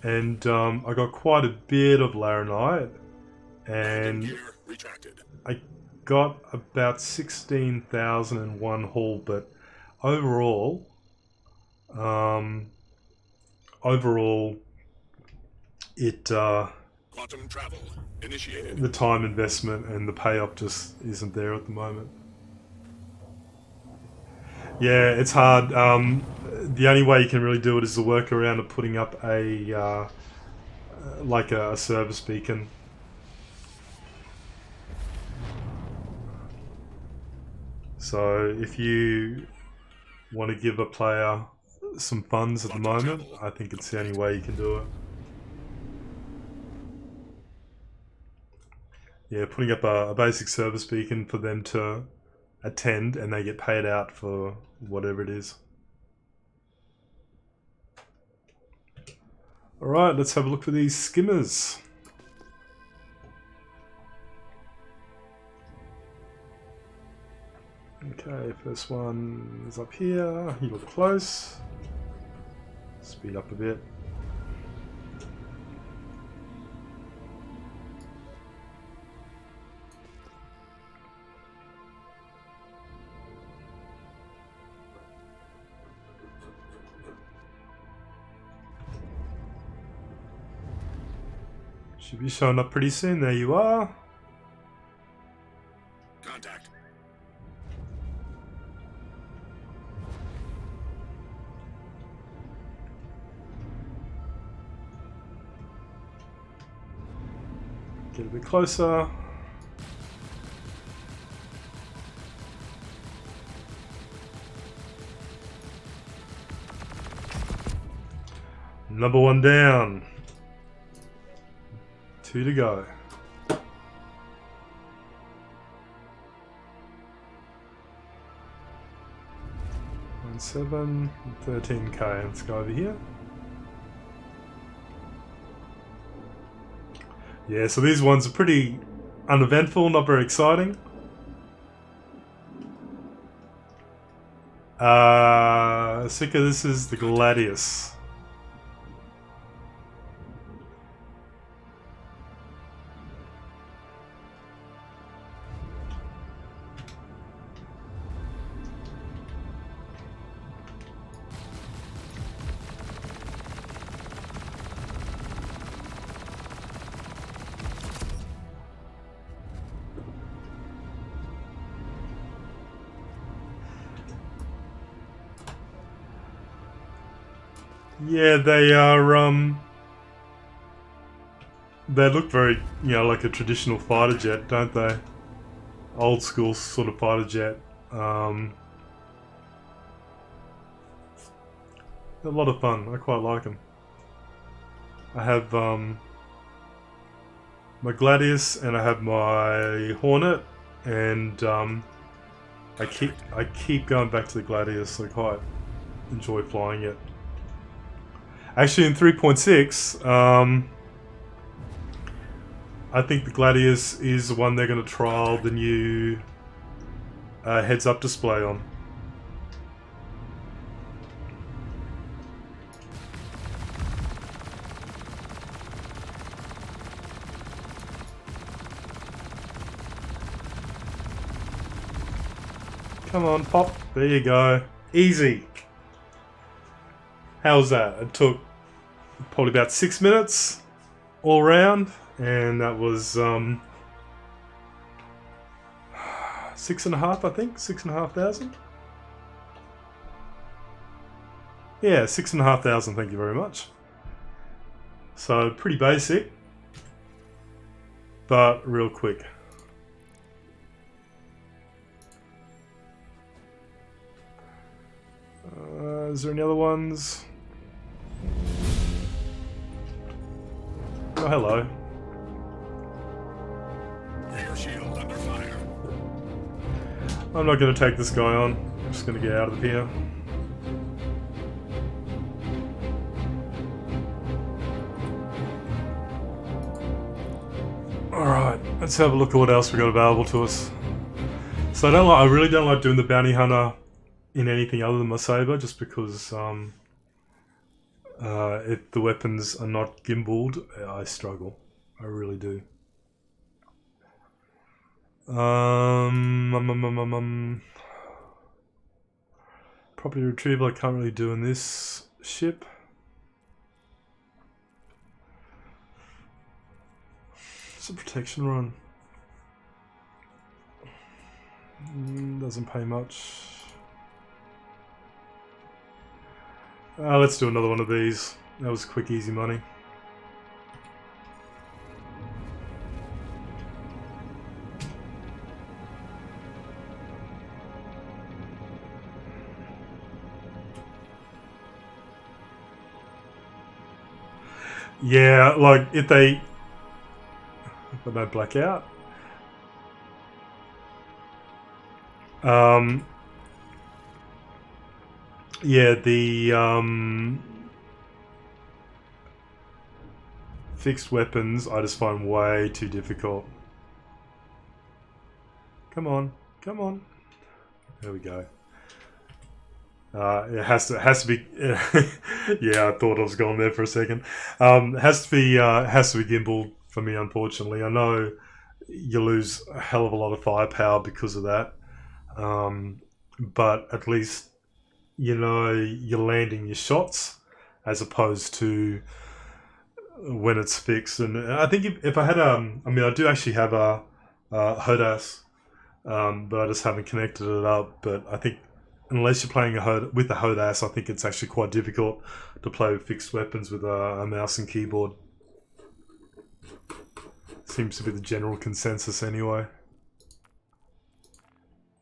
And I got quite a bit of laranite, and Gear retracted. I got about 16,001 haul, but overall, it Quantum travel initiated. the time investment and the payoff just isn't there at the moment. Yeah, it's hard. The only way you can really do it is the workaround of putting up a like a service beacon. So if you want to give a player some funds at the moment, I think it's the only way you can do it. Yeah, putting up a basic service beacon for them to attend, and they get paid out for whatever it is. Alright, let's have a look for these skimmers. Okay, first one is up here. You look close. Speed up a bit. Should be showing up pretty soon. There you are. Contact. Get a bit closer. Number one down. 2 to go. And 7, 13k. Let's go over here. Yeah, so these ones are pretty uneventful, not very exciting. Sika, this is the Gladius. Yeah, they are, they look very, you know, like a traditional fighter jet, don't they? Old school sort of fighter jet. They're a lot of fun. I quite like them. I have my Gladius and I have my Hornet, and I keep going back to the Gladius. I quite enjoy flying it. Actually, in 3.6, I think the Gladius is the one they're going to trial the new heads-up display on. Come on, pop. There you go. Easy. How's that? It took probably about 6 minutes all round, and that was 6.5, I think, 6,500. Yeah, 6,500. Thank you very much. So pretty basic, but real quick. Is there any other ones? Oh, hello. Rear shield under fire. I'm not going to take this guy on. I'm just going to get out of here. Alright, let's have a look at what else we got available to us. So I really don't like doing the bounty hunter in anything other than my saber, just because if the weapons are not gimbaled, I struggle. I really do. Property retrieval I can't really do in this ship. It's a protection run. Doesn't pay much. Let's do another one of these. That was quick, easy money. Yeah, like if they... But no blackout. Yeah, the fixed weapons I just find way too difficult. Come on, come on. There we go. It has to be. Yeah, I thought I was going there for a second. It has to be gimbal for me, unfortunately. I know you lose a hell of a lot of firepower because of that, but at least you know you're landing your shots as opposed to when it's fixed. And I think if I had I mean, I do actually have a HODAS, but I just haven't connected it up. But I think unless you're playing with a HODAS, I think it's actually quite difficult to play with fixed weapons with a mouse and keyboard. Seems to be the general consensus anyway.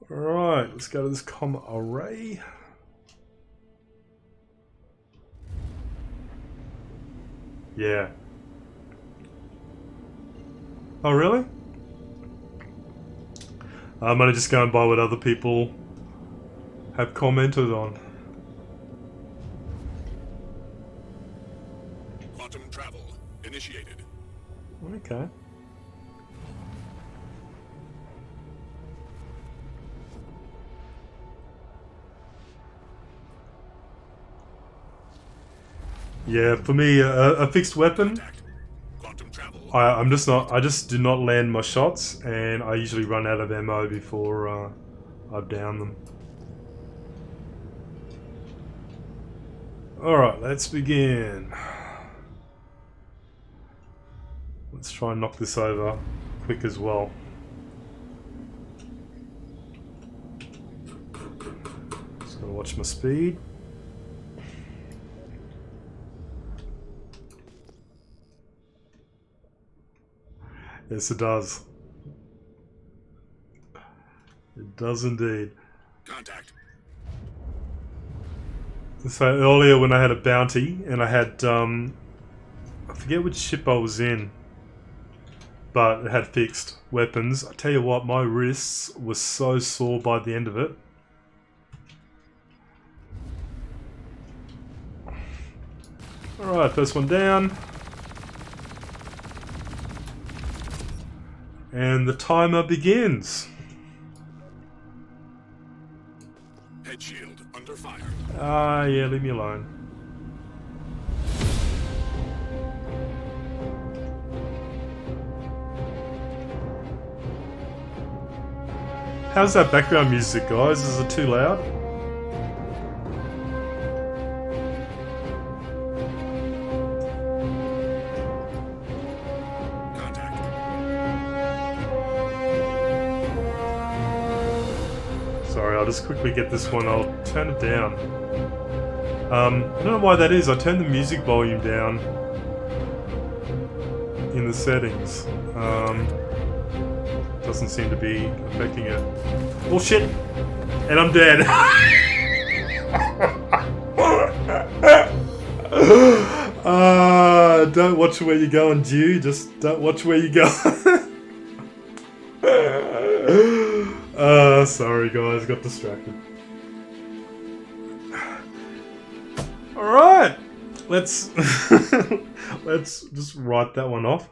Alright, let's go to this comm array. Yeah. Oh, really? I'm gonna just go and buy what other people have commented on. Quantum travel initiated. Okay. Yeah, for me, a fixed weapon. Quantum travel. I just do not land my shots, and I usually run out of ammo before I've downed them. Alright, let's begin. Let's try and knock this over quick as well. Just gotta watch my speed. Yes, it does. It does indeed. Contact. So earlier when I had a bounty and I had, I forget which ship I was in, but it had fixed weapons. I tell you what, my wrists were so sore by the end of it. Alright, first one down. And the timer begins. Head shield under fire. Ah, yeah, leave me alone. How's that background music, guys? Is it too loud? Contact. Sorry, I'll just quickly get this one. I'll turn it down. I don't know why that is. I turned the music volume down in the settings. Doesn't seem to be affecting it. Oh shit! And I'm dead. Don't watch where you're going, Dew. Just don't watch where you go. Sorry guys, got distracted. Alright! Let's let's just write that one off.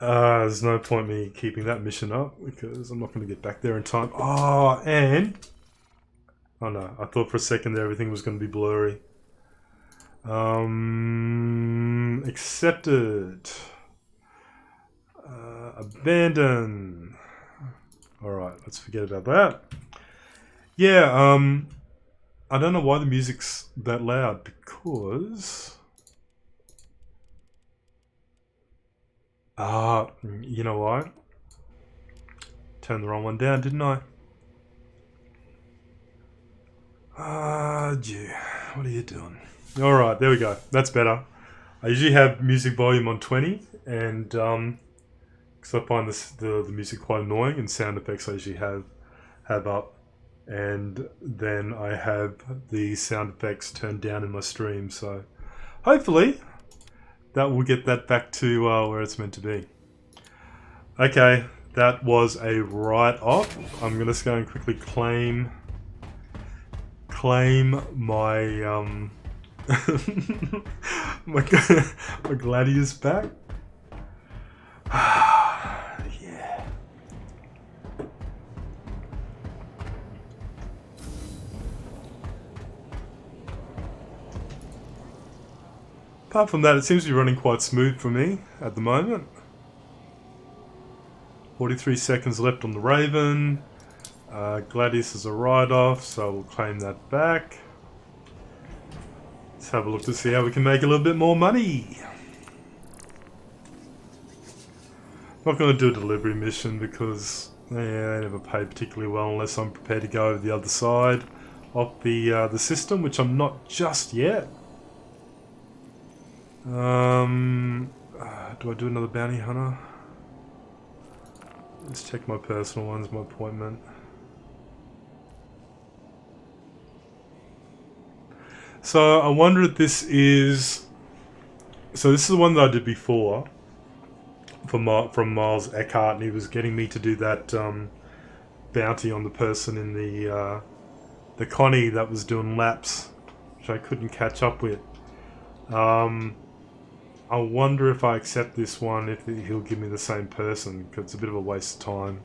There's no point me keeping that mission up because I'm not going to get back there in time. Oh, and... Oh no, I thought for a second there everything was going to be blurry. Accepted. Abandon. Alright, let's forget about that. Yeah, I don't know why the music's that loud, because... you know why? Turned the wrong one down, didn't I? Gee, what are you doing? Alright, there we go. That's better. I usually have music volume on 20, and because I find the music quite annoying, and sound effects I usually have up, and then I have the sound effects turned down in my stream, so hopefully that will get that back to where it's meant to be. Okay, that was a write-off. I'm going to go and quickly claim my my gladius back. Yeah. Apart from that, it seems to be running quite smooth for me at the moment. 43 seconds left on the Raven. Gladius is a write-off, so we'll claim that back. Let's have a look to see how we can make a little bit more money. Not going to do a delivery mission because they never pay particularly well unless I'm prepared to go over the other side of the system, which I'm not just yet. Do I do another bounty hunter? Let's check my personal ones, my appointment. So I wonder if this is... So this is the one that I did before from Miles Eckhart, and he was getting me to do that bounty on the person in the Connie that was doing laps, which I couldn't catch up with. I wonder if I accept this one, if he'll give me the same person, because it's a bit of a waste of time.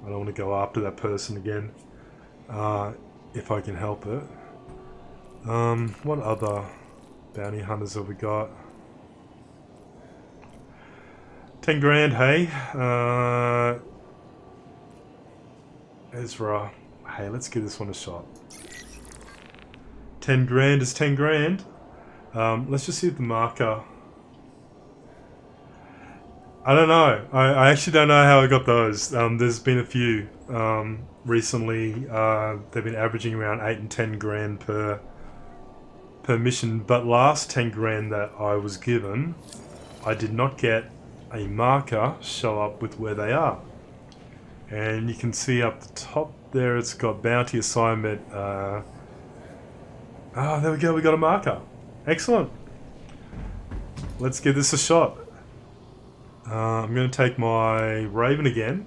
I don't want to go after that person again, if I can help it. What other bounty hunters have we got? 10 grand, hey. Ezra. Hey, let's give this one a shot. 10 grand is 10 grand. Let's just see if the marker... I don't know. I actually don't know how I got those. There's been a few recently. They've been averaging around 8 and 10 grand per mission. But last 10 grand that I was given, I did not get a marker show up with where they are. And you can see up the top there, it's got bounty assignment. There we go. We got a marker. Excellent. Let's give this a shot. I'm going to take my Raven again,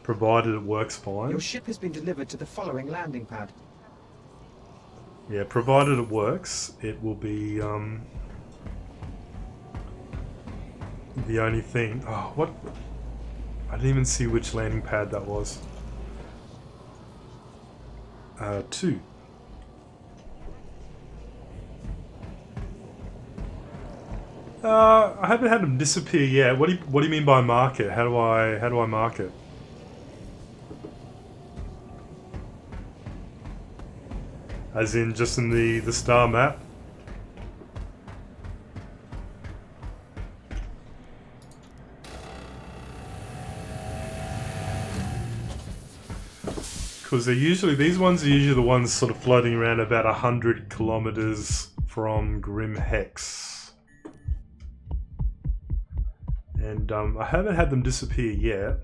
provided it works fine. Your ship has been delivered to the following landing pad. Yeah, provided it works, it will be the only thing. Oh, what? I didn't even see which landing pad that was. 2. I haven't had them disappear yet. What do you mean by mark it? How do I mark it? As in just in the star map? Because these ones are usually the ones sort of floating around about 100 kilometers from Grim Hex. And I haven't had them disappear yet.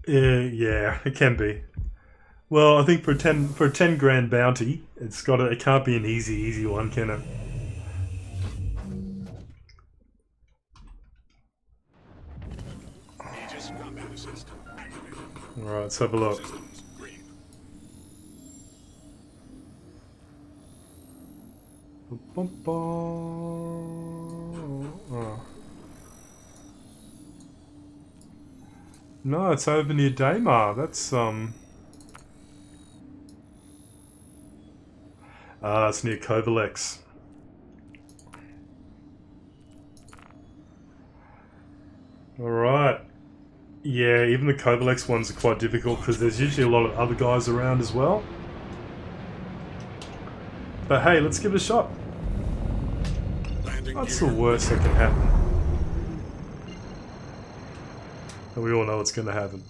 Yeah, it can be. Well, I think for a 10 grand bounty, it can't be an easy one, can it? Aegis combat assist activated. All right, let's have a look. Systems green. Bum, bum. Oh. No, it's over near Daymar. That's it's near Kovalex. Alright. Yeah, even the Kovalex ones are quite difficult because there's usually a lot of other guys around as well. But hey, let's give it a shot. Landing What's the gear. worst that can happen? And we all know what's going to happen.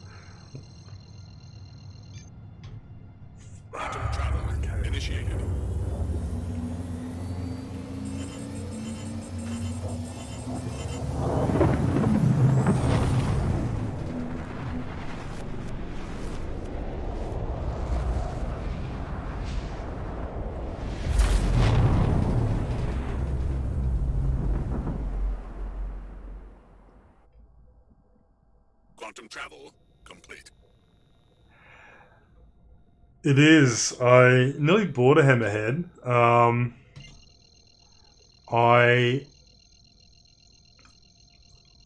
Quantum travel initiated. Quantum travel complete. It is. I nearly bought a hammerhead. I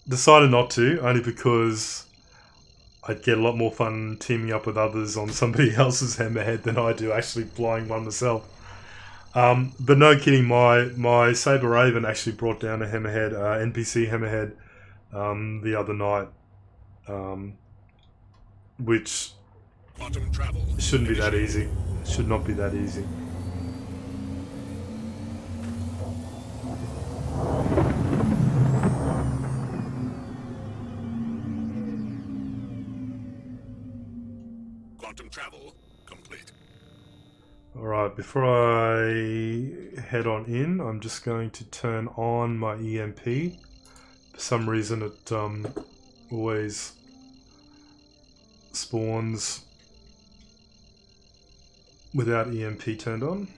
decided not to, only because I'd get a lot more fun teaming up with others on somebody else's hammerhead than I do actually flying one myself. But no kidding, my Saber Raven actually brought down a hammerhead, NPC hammerhead, the other night, which Quantum travel shouldn't be that initiated. easy. Should not be that easy. Quantum travel complete. Alright, before I head on in, I'm just going to turn on my EMP. For some reason it always spawns without EMP turned on.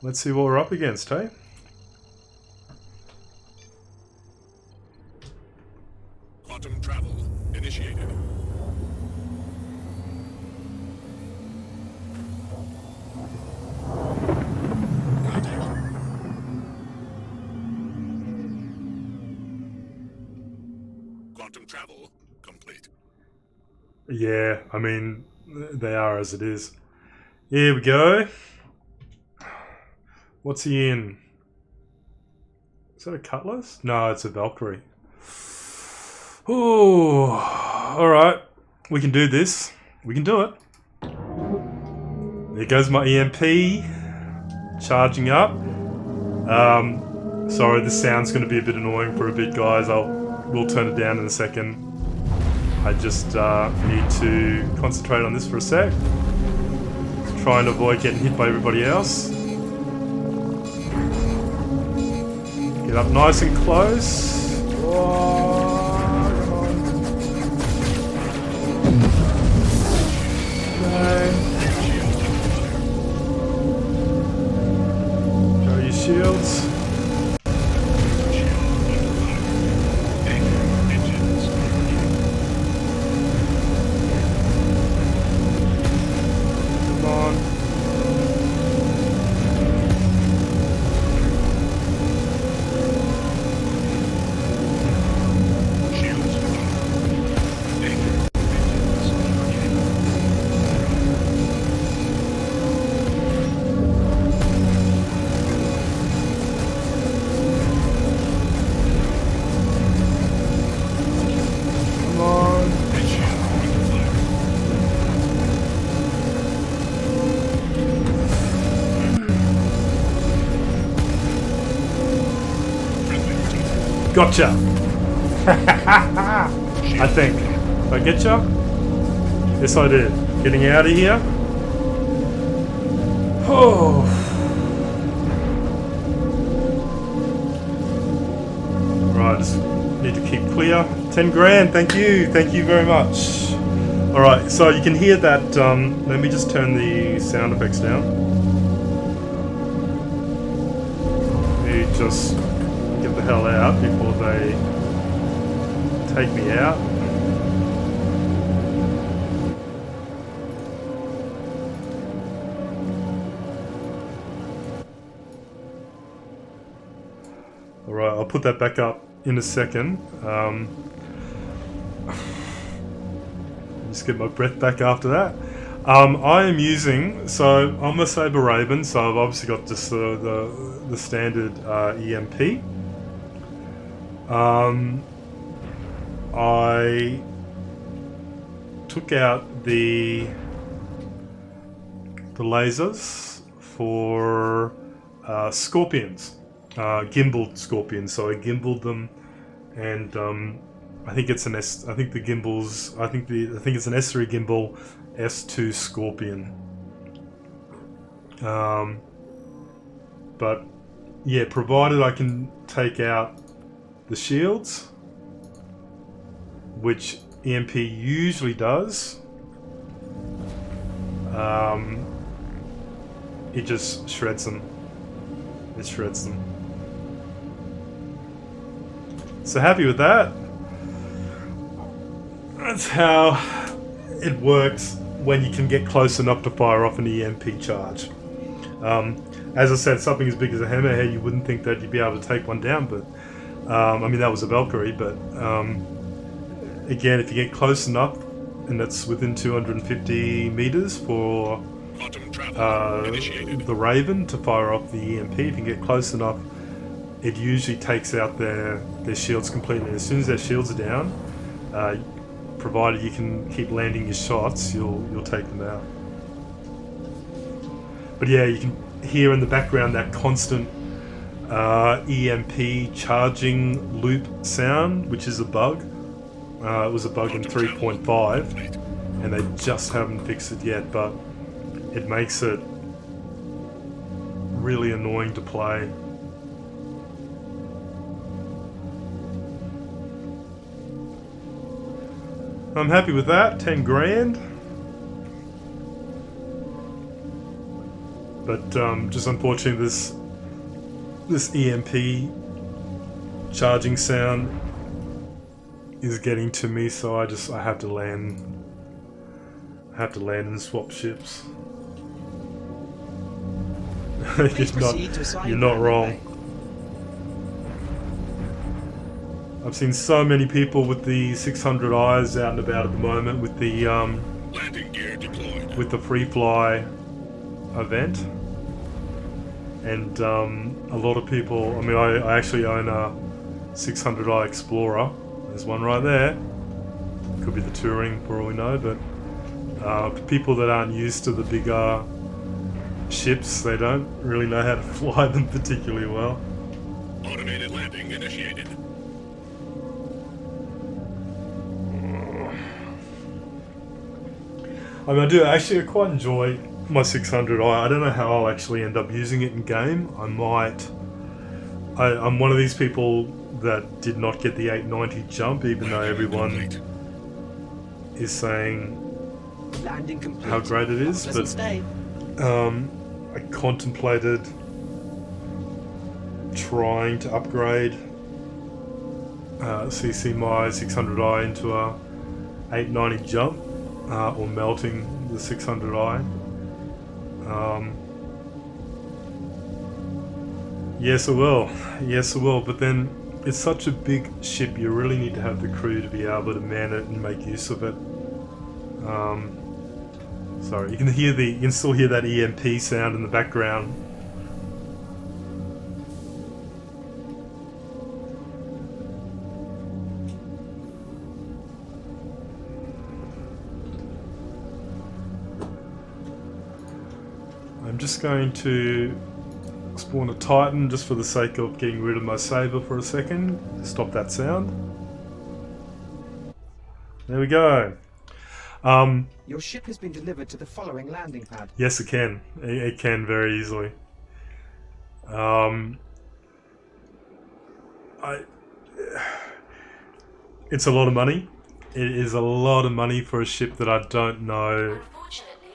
Let's see what we're up against, hey? Quantum travel initiated. Contact. Quantum travel complete. Yeah, I mean, they are as it is. Here we go. What's he in? Is that a Cutlass? No, it's a Valkyrie. Ooh, alright. We can do this. We can do it. There goes my EMP. Charging up. Sorry, this sound's going to be a bit annoying for a bit, guys. We'll turn it down in a second. I just need to concentrate on this for a sec. Try and avoid getting hit by everybody else. Get up nice and close. Oh, come on. No. Show your shields. Come on. Come on. Gotcha! I think. Did I get ya? Yes, I did. Getting out of here. Oh. Right, just need to keep clear. 10 grand, thank you very much. Alright, so you can hear that, let me just turn the sound effects down. Let me just get the hell out before they take me out. Alright, I'll put that back up in a second. Just get my breath back after that. I am using, so I'm a Saber Raven, so I've obviously got just the standard EMP. I took out the lasers for scorpions, gimbaled scorpions. So I gimbaled them, and I think it's an S. I think the gimbals. I think it's an S3 gimbal, S2 Scorpion. But yeah, provided I can take out the shields, which EMP usually does, it just shreds them. It shreds them. So happy with that. That's how it works when you can get close enough to fire off an EMP charge. As I said, something as big as a hammerhead, you wouldn't think that you'd be able to take one down, but I mean, that was a Valkyrie, but again, if you get close enough, and that's within 250 meters for the Raven to fire off the EMP, if you get close enough, it usually takes out their shields completely. As soon as their shields are down, provided you can keep landing your shots, you'll take them out. But yeah, you can hear in the background that constant EMP charging loop sound, which is a bug. It was a bug in 3.5, and they just haven't fixed it yet, but it makes it really annoying to play. I'm happy with that, 10 grand. But just unfortunately this EMP charging sound is getting to me, so I have to land. I have to land and swap ships. You're not wrong. I've seen so many people with the 600 eyes out and about at the moment with the Landing gear deployed. with the free fly event, and a lot of people. I mean, I actually own a 600i Explorer. There's one right there. Could be the Touring for all we know, but people that aren't used to the bigger ships, they don't really know how to fly them particularly well. Automated landing initiated. I mean, I quite enjoy my 600i. I don't know how I'll actually end up using it in game. I'm one of these people that did not get the 890 jump, even though everyone is saying how great it is. But I contemplated trying to upgrade CC my 600i into a 890 jump. Or melting the 600i. Yes, I will. Yes, I will. But then it's such a big ship, you really need to have the crew to be able to man it and make use of it. Sorry, you can still hear that EMP sound in the background. I'm just going to spawn a Titan just for the sake of getting rid of my Saber for a second. Stop that sound. There we go. Your ship has been delivered to the following landing pad. Yes, it can. It can very easily. It's a lot of money. it is a lot of money for a ship that I don't know. Unfortunately,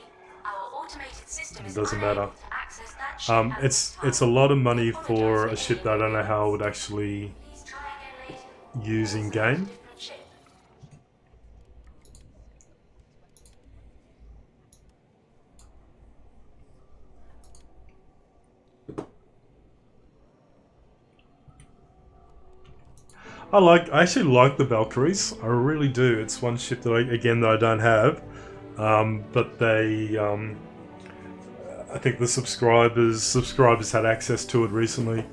our automated system It is doesn't unable matter. to access that ship at this It's time. a lot of money We for apologize a for ship any that I don't know how I would inconvenience. actually Please try again later. use in Or select a game. different ship. I actually like the Valkyries. I really do. It's one ship that I don't have, but I think the subscribers had access to it recently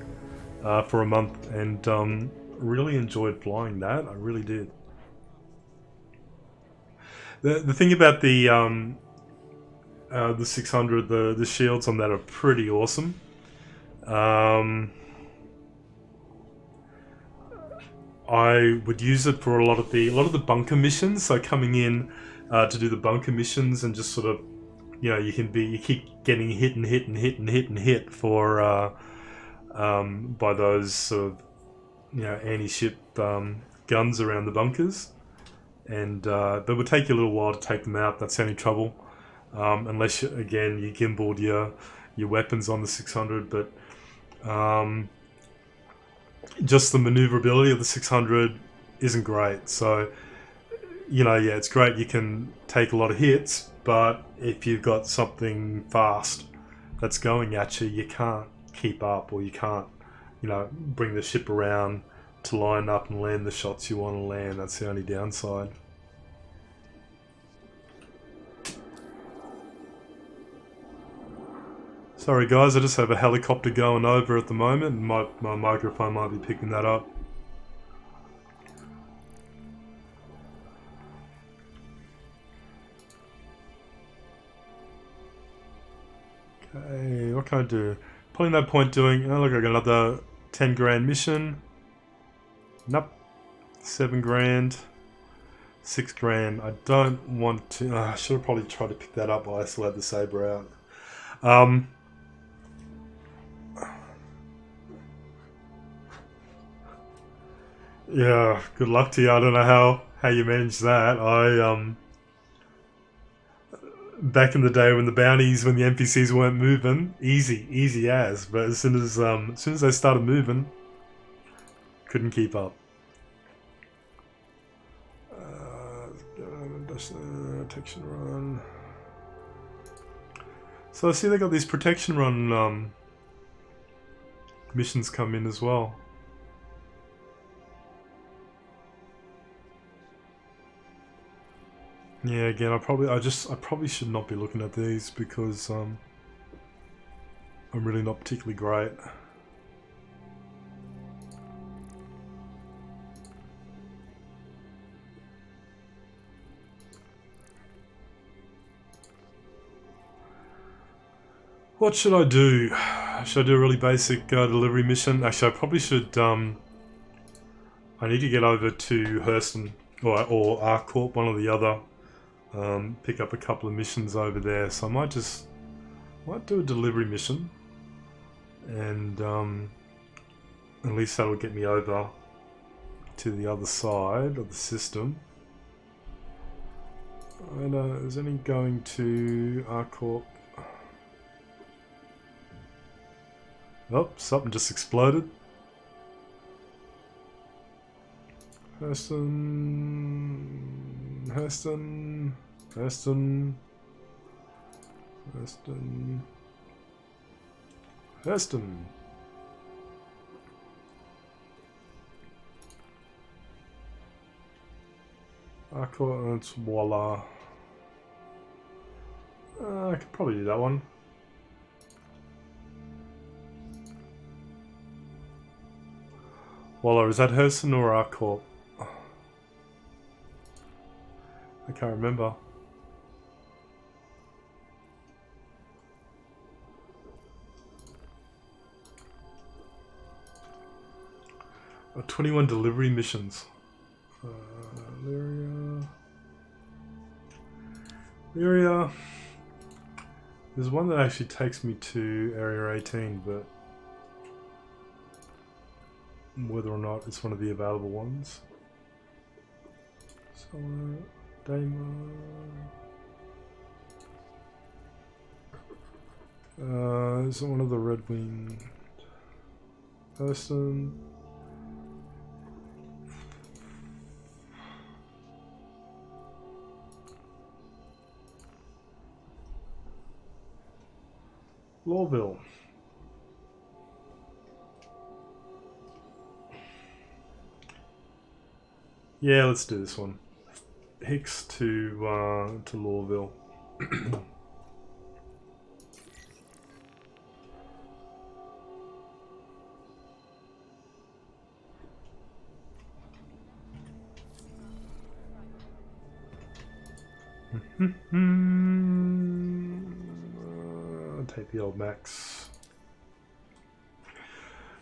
for a month, and really enjoyed flying that. I really did. The thing about the 600, the shields on that are pretty awesome. I would use it for a lot of the bunker missions. So coming in to do the bunker missions and just sort of, you keep getting hit and hit and hit and hit and hit for by those sort of anti-ship guns around the bunkers, and it would take you a little while to take them out. That's the only trouble, unless again you gimbaled your weapons on the 600, but. Just the maneuverability of the 600 isn't great. So, it's great you can take a lot of hits, but if you've got something fast that's going at you, you can't keep up, or you can't, bring the ship around to line up and land the shots you want to land. That's the only downside. Sorry guys, I just have a helicopter going over at the moment, and my microphone might be picking that up. Okay, what can I do? Probably no point doing... Oh look, I got another 10 grand mission. Nope. 7 grand. 6 grand. I don't want to... I should have probably tried to pick that up while I still had the saber out. Yeah, good luck to you. I don't know how you manage that. Back in the day when the NPCs weren't moving, easy as. But as soon as they started moving, couldn't keep up. Protection run. So I see they got these protection run missions come in as well. Yeah, again, I probably should not be looking at these because I'm really not particularly great. What should I do? Should I do a really basic delivery mission? Actually, I probably should. I need to get over to Hurston or ARCorp, one or the other. Pick up a couple of missions over there, so I might do a delivery mission, and at least that'll get me over to the other side of the system. And is any going to ARCorp? Oh, something just exploded. Hurston. It's voila. I could probably do that one. Voila, is that Hurston or ARCorp? I can't remember. Oh, 21 delivery missions. Lyria. There's one that actually takes me to Area 18, but whether or not it's one of the available ones. So, Damon. Is it one of the Red Wing person? Lawville. Yeah, let's do this one. Hicks to Lawville. I'll take the old Max.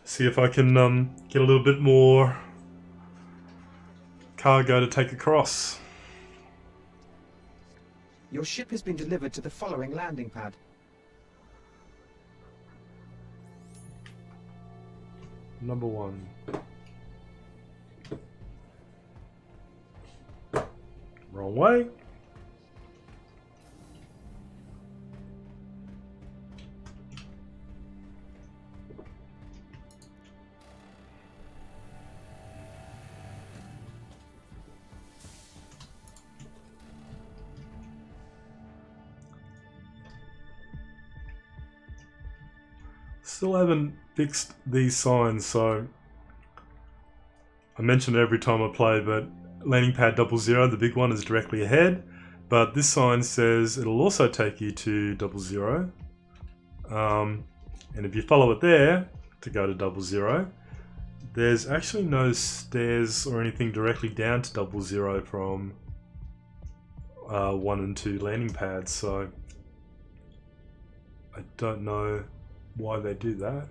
See if I can get a little bit more cargo to take across. Your ship has been delivered to the following landing pad. Number 1. Wrong way. Still haven't fixed these signs, so I mention it every time I play, but landing pad 00, the big one, is directly ahead, but this sign says it'll also take you to 00, and if you follow it there to go to 00, there's actually no stairs or anything directly down to 00 from 1 and 2 landing pads, so I don't know why they do that.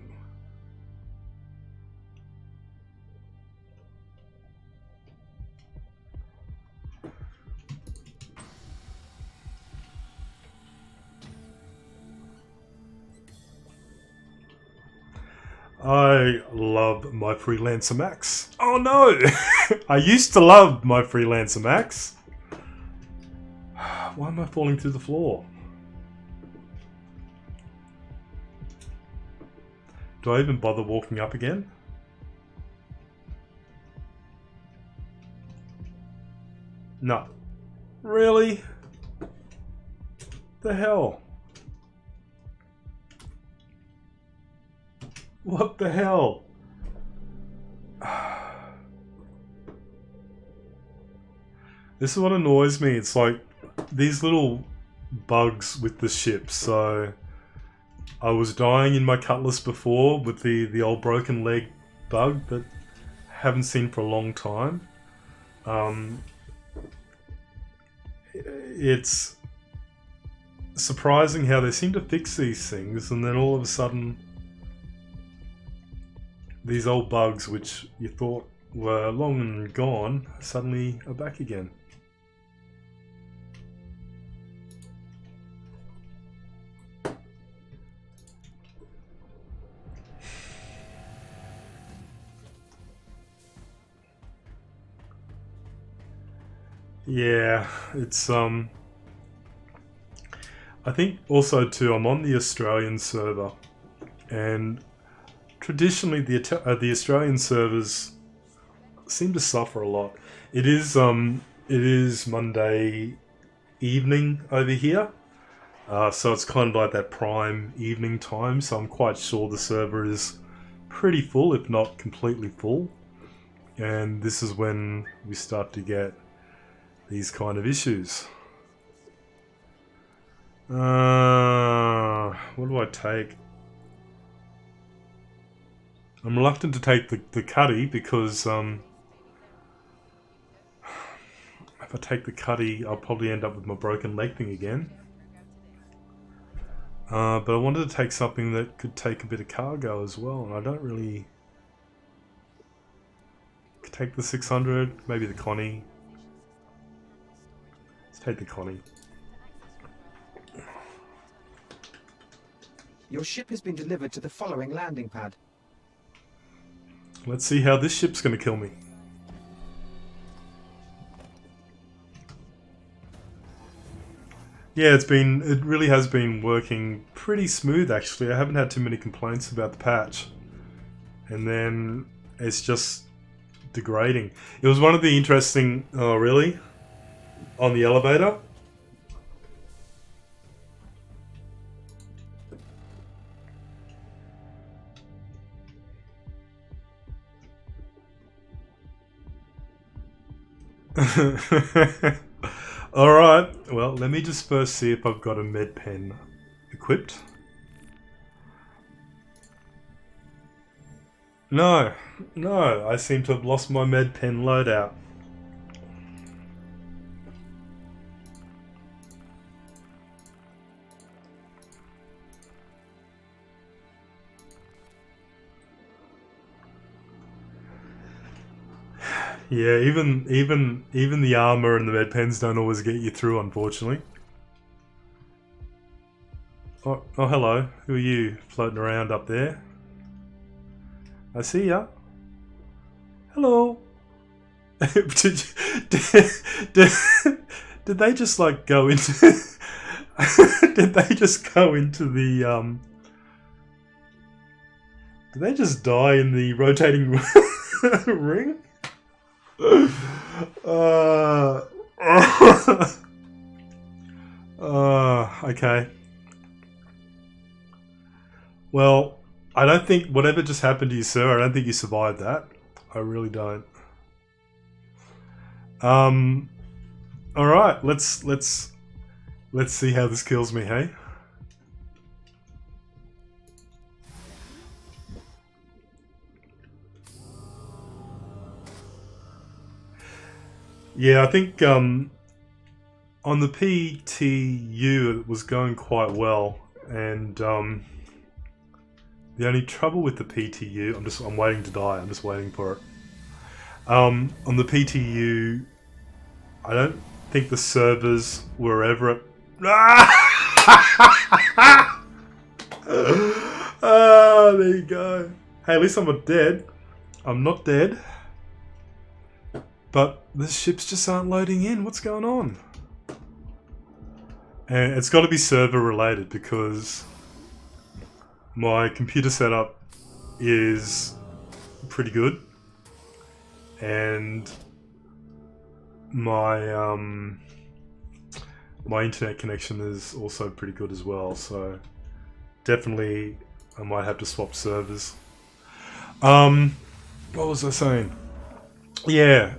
I love my Freelancer Max. Oh no! I used to love my Freelancer Max. Why am I falling through the floor? Do I even bother walking up again? No. Really? The hell? What the hell? This is what annoys me. It's like these little bugs with the ship. So I was dying in my Cutlass before with the old broken leg bug that I haven't seen for a long time. It's surprising how they seem to fix these things, and then all of a sudden these old bugs which you thought were long and gone suddenly are back again. Yeah, it's I think also too, I'm on the Australian server, and traditionally the Australian servers seem to suffer a lot. It is Monday evening over here, so it's kind of like that prime evening time. So I'm quite sure the server is pretty full, if not completely full, and this is when we start to get these kind of issues. What do I take? I'm reluctant to take the Cuddy because if I take the Cuddy, I'll probably end up with my broken leg thing again. But I wanted to take something that could take a bit of cargo as well, and I don't really... Could take the 600, maybe the Connie. Let's take the Connie. Your ship has been delivered to the following landing pad. Let's see how this ship's going to kill me. Yeah, it really has been working pretty smooth actually. I haven't had too many complaints about the patch. And then it's just degrading. It was one of the interesting... Oh, really? On the elevator? Alright, well, let me just first see if I've got a med pen equipped. No, I seem to have lost my med pen loadout. Yeah, even the armor and the med pens don't always get you through, unfortunately. Oh, hello. Who are you floating around up there? I see ya. Hello. did they just like go into? Did they just go into the Did they just die in the rotating ring? Okay. Well, I don't think whatever just happened to you, sir. I don't think you survived that. I really don't. All right. Let's see how this kills me. Hey. Yeah, I think on the PTU it was going quite well, and the only trouble with the PTU, I'm waiting to die. I'm just waiting for it. On the PTU, I don't think the servers were ever at. Ah, there you go. Hey, at least I'm not dead. I'm not dead. But the ships just aren't loading in. What's going on? And it's got to be server related because my computer setup is pretty good, and my my internet connection is also pretty good as well. So definitely, I might have to swap servers. What was I saying? Yeah,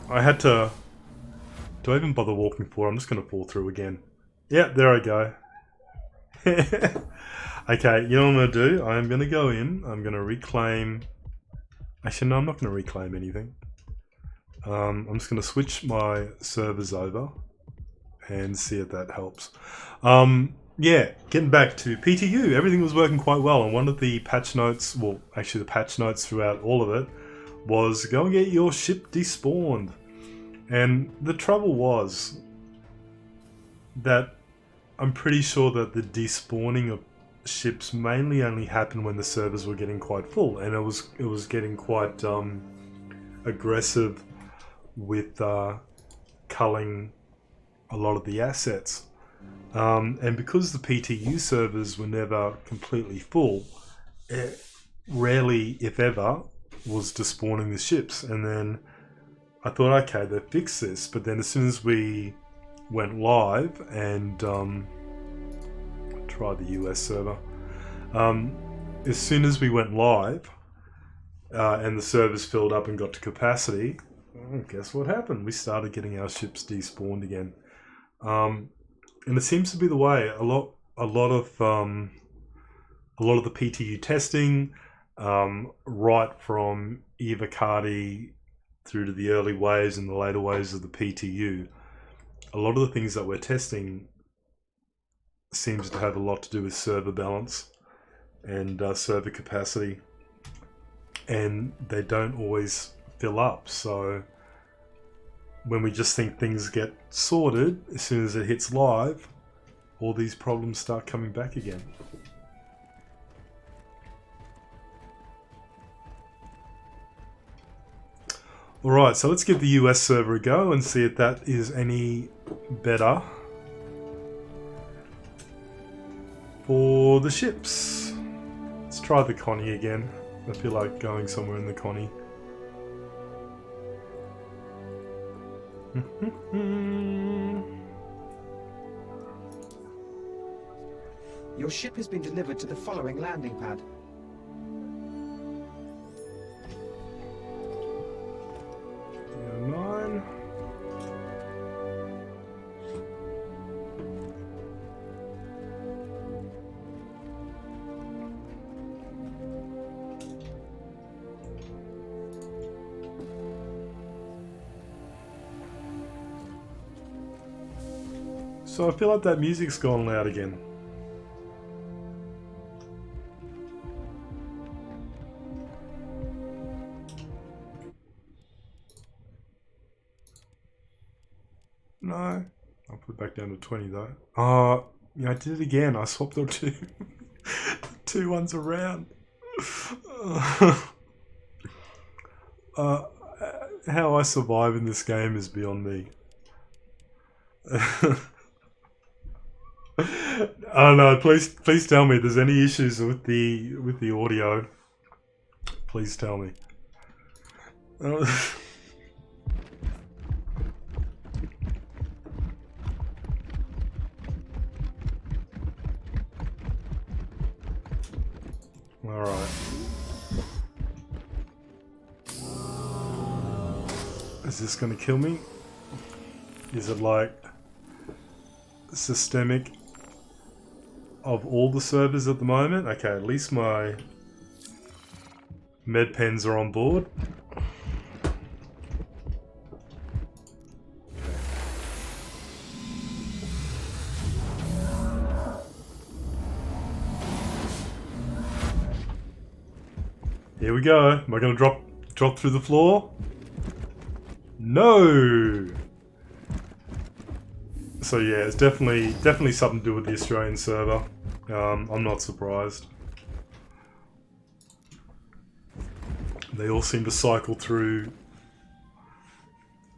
I had to... Do I even bother walking forward? I'm just going to fall through again. Yeah, there I go. Okay, you know what I'm going to do? I'm going to go in. I'm going to reclaim... Actually, no, I'm not going to reclaim anything. I'm just going to switch my servers over and see if that helps. Yeah, getting back to PTU. Everything was working quite well, and one of the patch notes... Well, actually the patch notes throughout all of it was go and get your ship despawned. And the trouble was that I'm pretty sure that the despawning of ships mainly only happened when the servers were getting quite full, and it was getting quite aggressive with culling a lot of the assets. And because the PTU servers were never completely full, it rarely, if ever, was despawning the ships. And then I thought, okay, they fixed this. But then as soon as we went live and try the US server, as soon as we went live and the servers filled up and got to capacity, guess what happened? We started getting our ships despawned again. And it seems to be the way. A lot of the PTU testing, right from Eva Cardi through to the early waves and the later waves of the PTU, a lot of the things that we're testing seems to have a lot to do with server balance and server capacity, and they don't always fill up. So when we just think things get sorted, as soon as it hits live, all these problems start coming back again. Alright, so let's give the US server a go and see if that is any better. for the ships. Let's try the Connie again. I feel like going somewhere in the Connie. Your ship has been delivered to the following landing pad. Yeah, 9. So I feel like that music's gone loud again. No. I'll put it back down to 20 though. Oh, yeah, I did it again. I swapped the two, two ones around. How I survive in this game is beyond me. Oh no! Please tell me there's any issues with the audio. Please tell me. All right. Is this going to kill me? Is it like systemic of all the servers at the moment? Okay, at least my med pens are on board. Here we go. Am I going to drop through the floor? No. So yeah, it's definitely something to do with the Australian server. I'm not surprised. They all seem to cycle through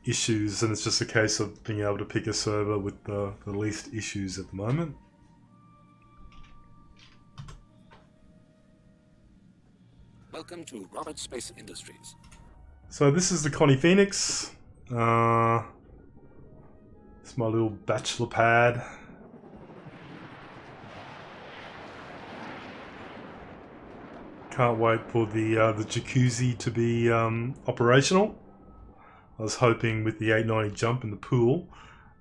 issues, and it's just a case of being able to pick a server with the least issues at the moment. Welcome to Robert Space Industries. So this is the Connie Phoenix. It's my little bachelor pad. Can't wait for the jacuzzi to be operational. I was hoping with the 890 jump in the pool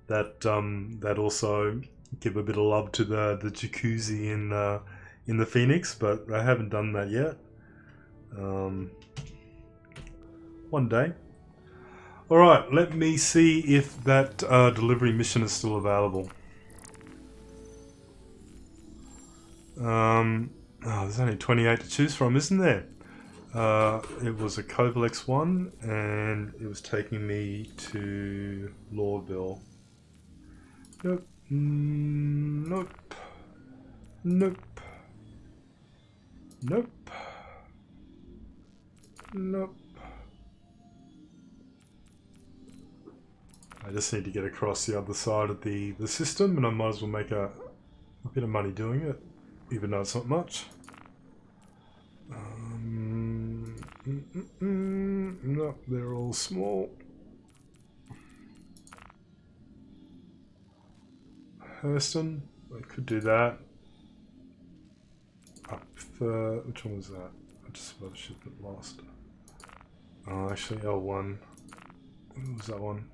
that that also give a bit of love to the jacuzzi in the Phoenix, but I haven't done that yet. One day. Alright, let me see if that delivery mission is still available. Oh, there's only 28 to choose from, isn't there? It was a Covalex one, and it was taking me to Lawville. Nope. Nope. Nope. Nope. Nope. I just need to get across the other side of the system, and I might as well make a bit of money doing it, even though it's not much. No, they're all small. Hurston, I could do that. Which one was that? I just about to ship it lost. Oh, actually, L1. What was that one?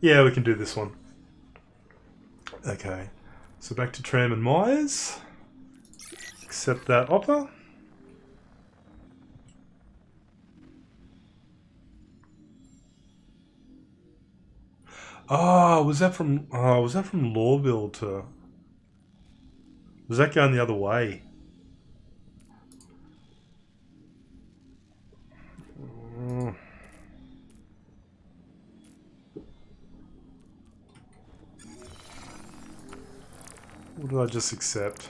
Yeah, we can do this one. Okay, so back to Tram and Myers. Accept that offer. Oh, was that from Lawville to? Was that going the other way? What did I just accept?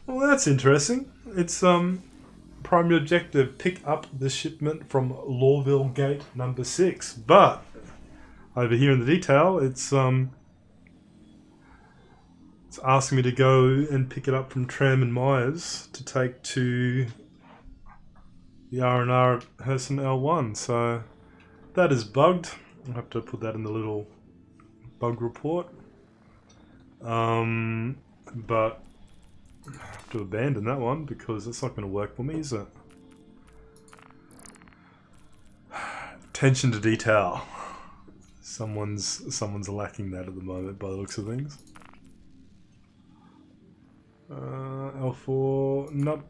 Well, that's interesting. It's primary objective, pick up the shipment from Lawville Gate number 6. But over here in the detail, it's asking me to go and pick it up from Tram and Myers to take to the R&R at Herson L1. So that is bugged. I'll have to put that in the little bug report. But I have to abandon that one because it's not going to work for me, is it? Attention to detail. Someone's lacking that at the moment by the looks of things. L4, nope.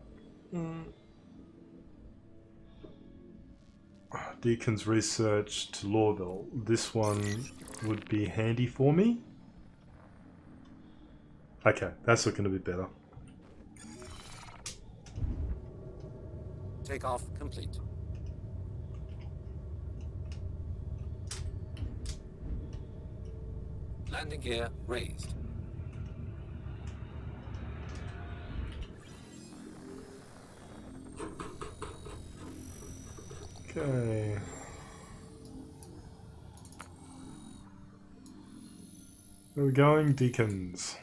Deacon's research to Lawville. This one would be handy for me. Okay, that's looking a bit better. Takeoff complete. Landing gear raised. Okay. Where are we going? Deacons.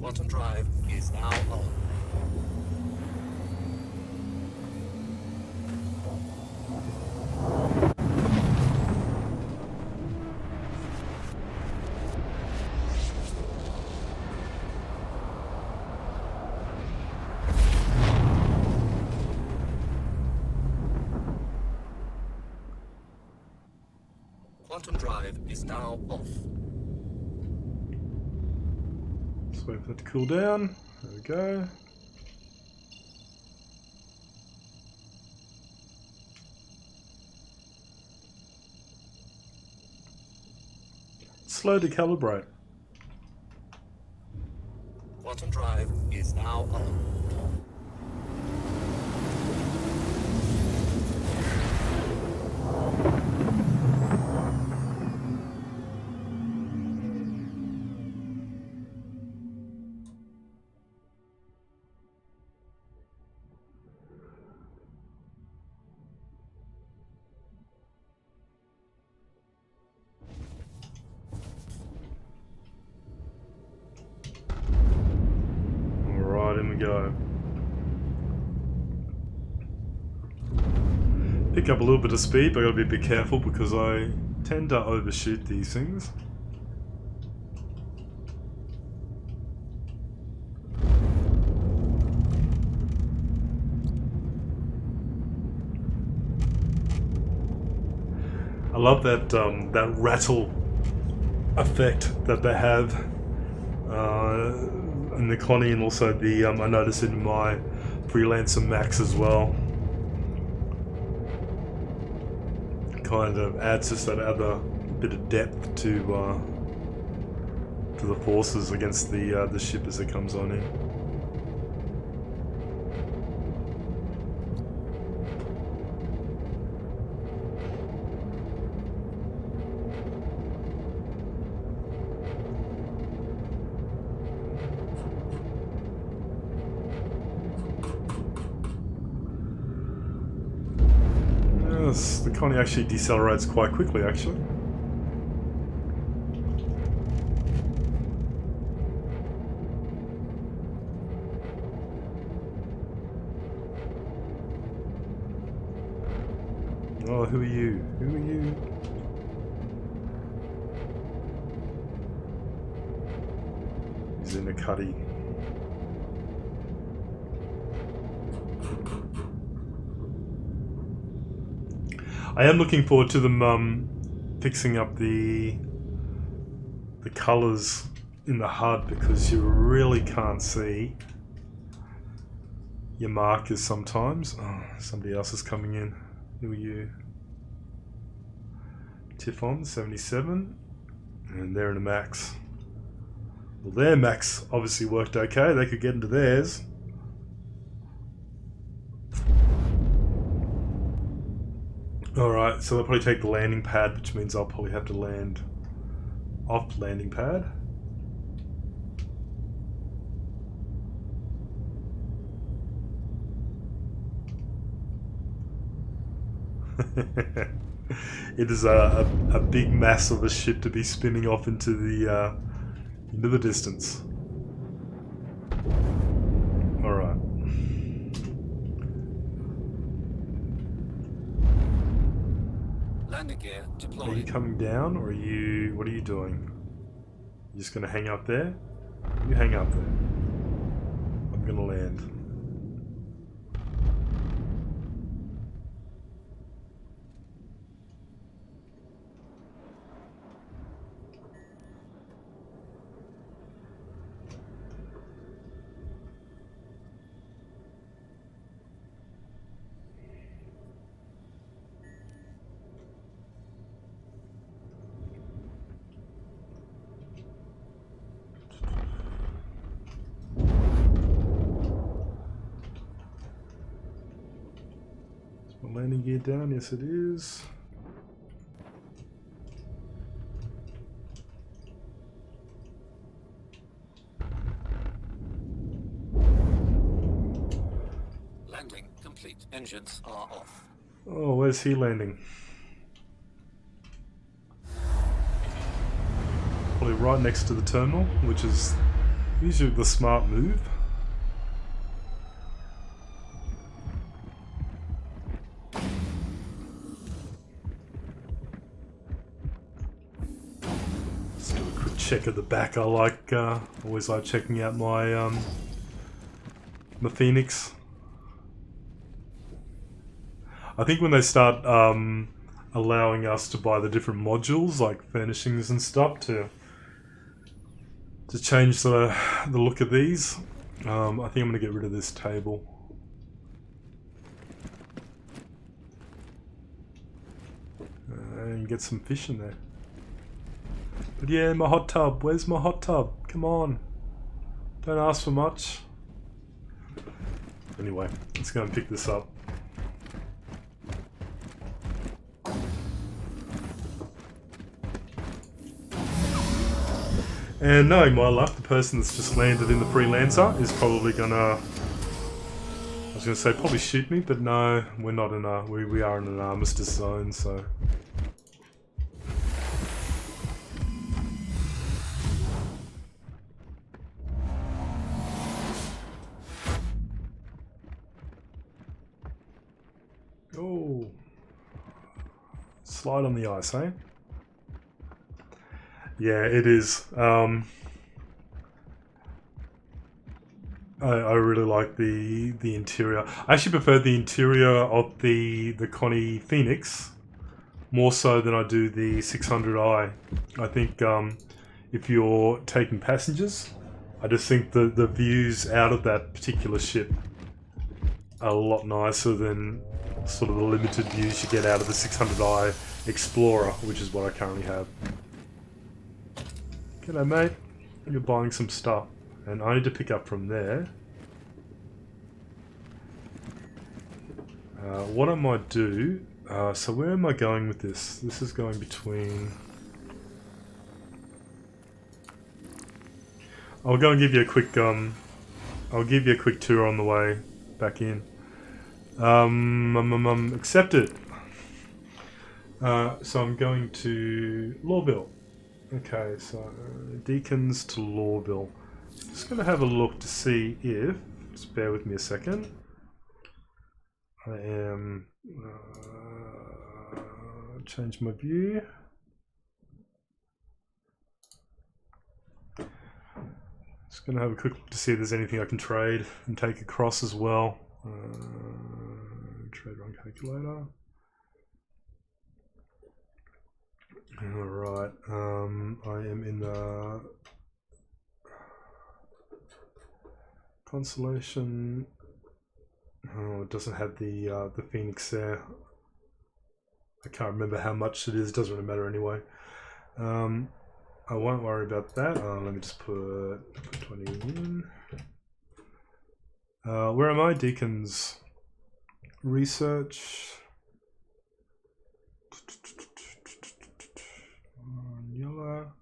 Quantum drive is now on. Quantum drive is now off. Let's wait for it to cool down. There we go. Slow to calibrate. Quantum drive is now on. Alright, in we go. Pick up a little bit of speed, but I gotta be a bit careful because I tend to overshoot these things. I love that that rattle effect that they have in the Connie, and also the I noticed in my Freelancer Max as well. Kind of adds just that other bit of depth to the forces against the ship as it comes on in. Yes, the Connie actually decelerates quite quickly, actually. Oh, who are you? Who are you? He's in a cuddy. I am looking forward to them fixing up the colours in the HUD, because you really can't see your markers sometimes. Oh, somebody else is coming in. Who are you? Tiffon 77, and they're in a max. Well, their max obviously worked okay. They could get into theirs. Alright, so they'll probably take the landing pad, which means I'll probably have to land off landing pad. It is a big mass of a ship to be spinning off into the distance. Alright. Landing gear Are you deployed. coming down, or what are you doing? You just gonna hang up there? You hang up there. I'm gonna land. Landing gear down, yes it is. Landing complete. Engines are off. Oh, where's he landing? Probably right next to the terminal, which is usually the smart move. Let's do a quick check at the back. I like, always like checking out my, my Phoenix. I think when they start allowing us to buy the different modules, like furnishings and stuff, to change the look of these, I think I'm going to get rid of this table. And get some fish in there. But yeah, my hot tub. Where's my hot tub? Come on. Don't ask for much. Anyway, let's go and pick this up. And knowing my luck, the person that's just landed in the Freelancer is probably gonna... I was gonna say probably shoot me, but no, we're not in a... We are in an armistice zone, so... Oh... Slide on the ice, eh? Yeah, it is. I really like the interior. I actually prefer the interior of the Connie Phoenix more so than I do the 600i. I think if you're taking passengers, I just think the views out of that particular ship are a lot nicer than sort of the limited views you get out of the 600i Explorer, which is what I currently have. G'day mate, you're buying some stuff, and I need to pick up from there. What I might do, so where am I going with this? This is going between... I'll go and give you a quick, I'll give you a quick tour on the way back in. Accepted. So I'm going to Lawville. Okay, so Deacons to Lawville. Just going to have a look to see if, just bear with me a second. I am, change my view. Just going to have a quick look to see if there's anything I can trade and take across as well. Trade run calculator. Alright, I am in the Constellation. Oh, it doesn't have the Phoenix there. I can't remember how much it is, doesn't really matter anyway. I won't worry about that. Let me just put 20 in. Where am I? Deacons. Research. Yellow.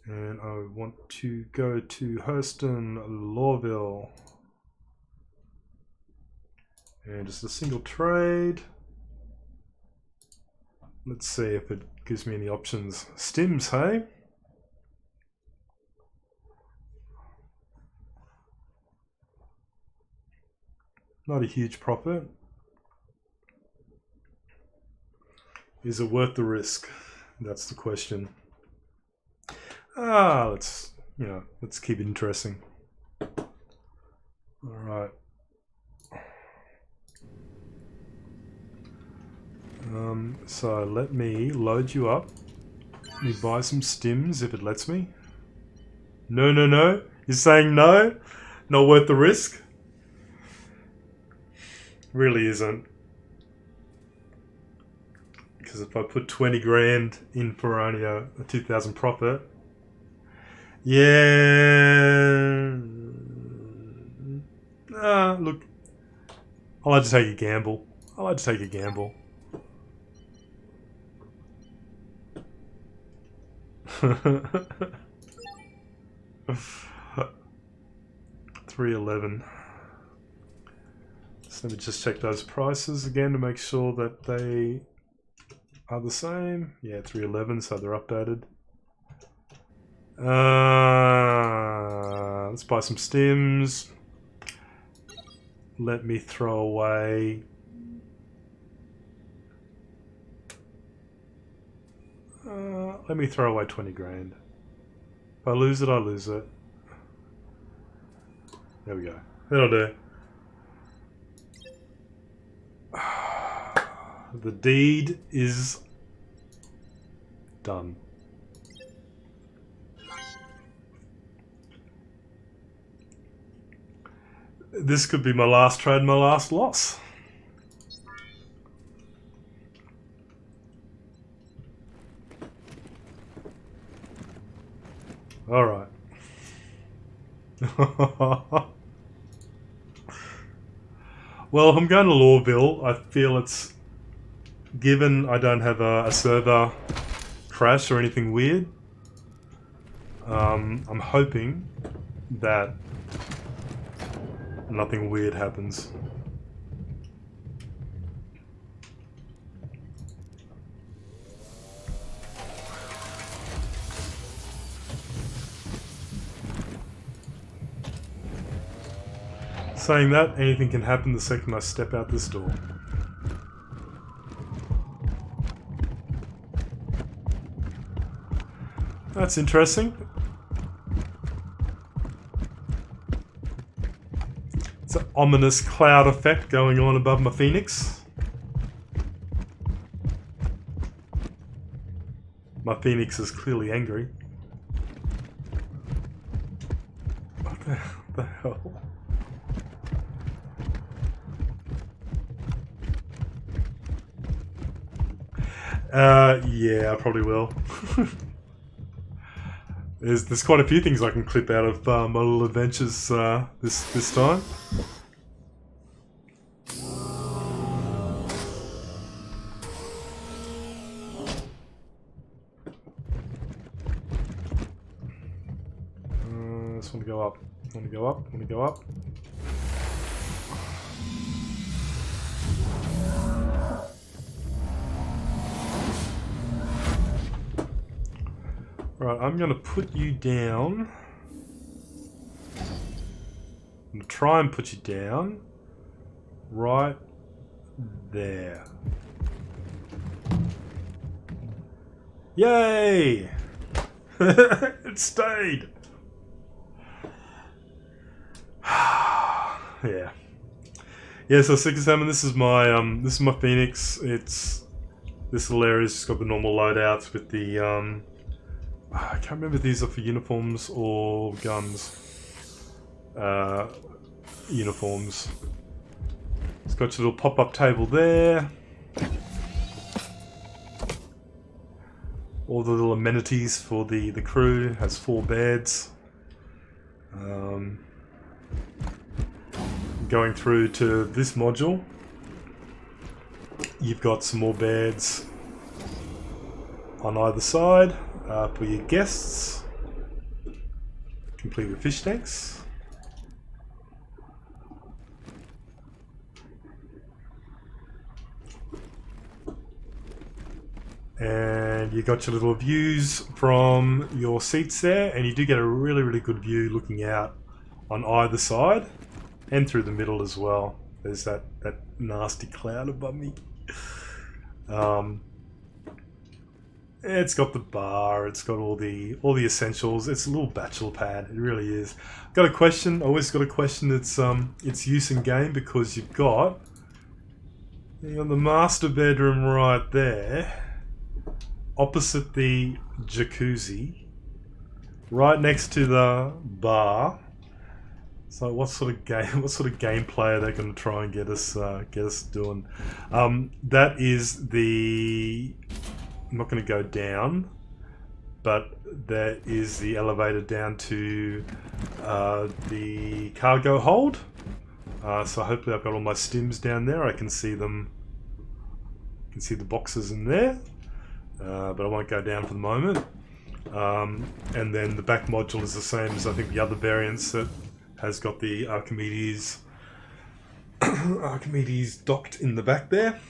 And I want to go to Hurston, Lawville. And just a single trade. Let's see if it gives me any options. Stims, hey? Not a huge profit. Is it worth the risk? That's the question. Let's keep it interesting. All right. So let me load you up. Let me buy some stims if it lets me. No. You're saying no? Not worth the risk? Really isn't. Because if I put 20 grand in for only a 2,000 profit. Yeah. Look. I like to take a gamble. 311. So let me just check those prices again to make sure that they are the same. Yeah, 311, so they're updated. Let's buy some stims. Let me throw away. Let me throw away 20 grand. If I lose it, I lose it. There we go. That'll do. The deed is done. This could be my last trade, my last loss. All right. Well, if I'm going to Lawville, I feel it's, given I don't have a server crash or anything weird, I'm hoping that nothing weird happens. Saying that, anything can happen the second I step out this door. That's interesting. It's an ominous cloud effect going on above my Phoenix. My Phoenix is clearly angry. What the hell? Yeah, I probably will. There's quite a few things I can clip out of my little adventures this time. Just want to go up. Want to go up. Want to go up. Right, I'm going to put you down. I'm going to try and put you down right there. Yay! It stayed. Yeah. Yeah, so 6 salmon, this is my Phoenix. It's this little area's just got the normal loadouts with the I can't remember if these are for uniforms or guns. Uniforms. It's got your little pop-up table there. all the little amenities for the crew. It has 4 beds. Going through to this module, you've got some more beds on either side for your guests, complete with fish tanks. And you got your little views from your seats there, and you do get a really good view looking out on either side and through the middle as well. There's that nasty cloud above me. It's got the bar, it's got all the essentials. It's a little bachelor pad, it really is. Got a question, always got a question its use in game, because you've got the master bedroom right there, opposite the jacuzzi, right next to the bar. So what sort of gameplay are they going to try and get us doing? That is the. I'm not going to go down, but that is the elevator down to the cargo hold. So hopefully I've got all my stims down there. I can see them. I can see the boxes in there. But I won't go down for the moment. And then the back module is the same as I think the other variants, that has got the Archimedes docked in the back there.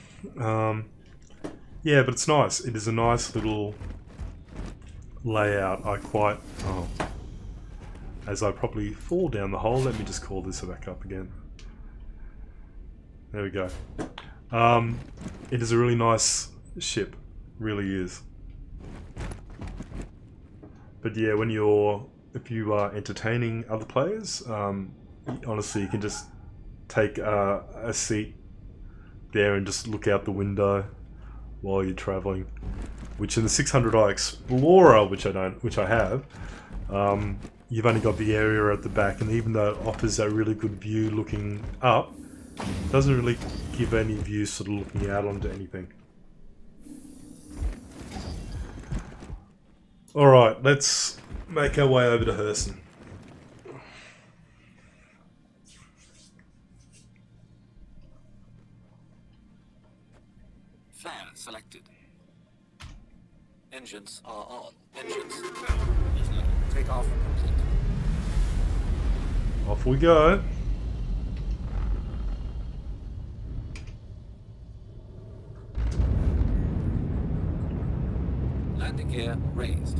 Yeah, but it's nice. It is a nice little layout. As I probably fall down the hole, let me just call this back up again. There we go. It is a really nice ship. Really is. But yeah, if you are entertaining other players, honestly, you can just take a seat there and just look out the window while you're traveling. Which in the 600i Explorer, which I have, you've only got the area at the back, and even though it offers a really good view looking up, it doesn't really give any view sort of looking out onto anything. Alright, let's make our way over to Herson. Flare selected. Engines are on. Engines. Take off complete. Off we go. Landing gear raised.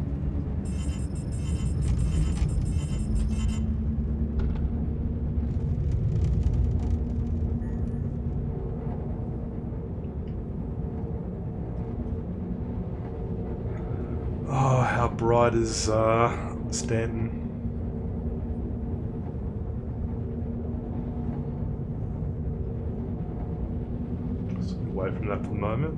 Oh, how bright is Stanton? Just away from that for the moment.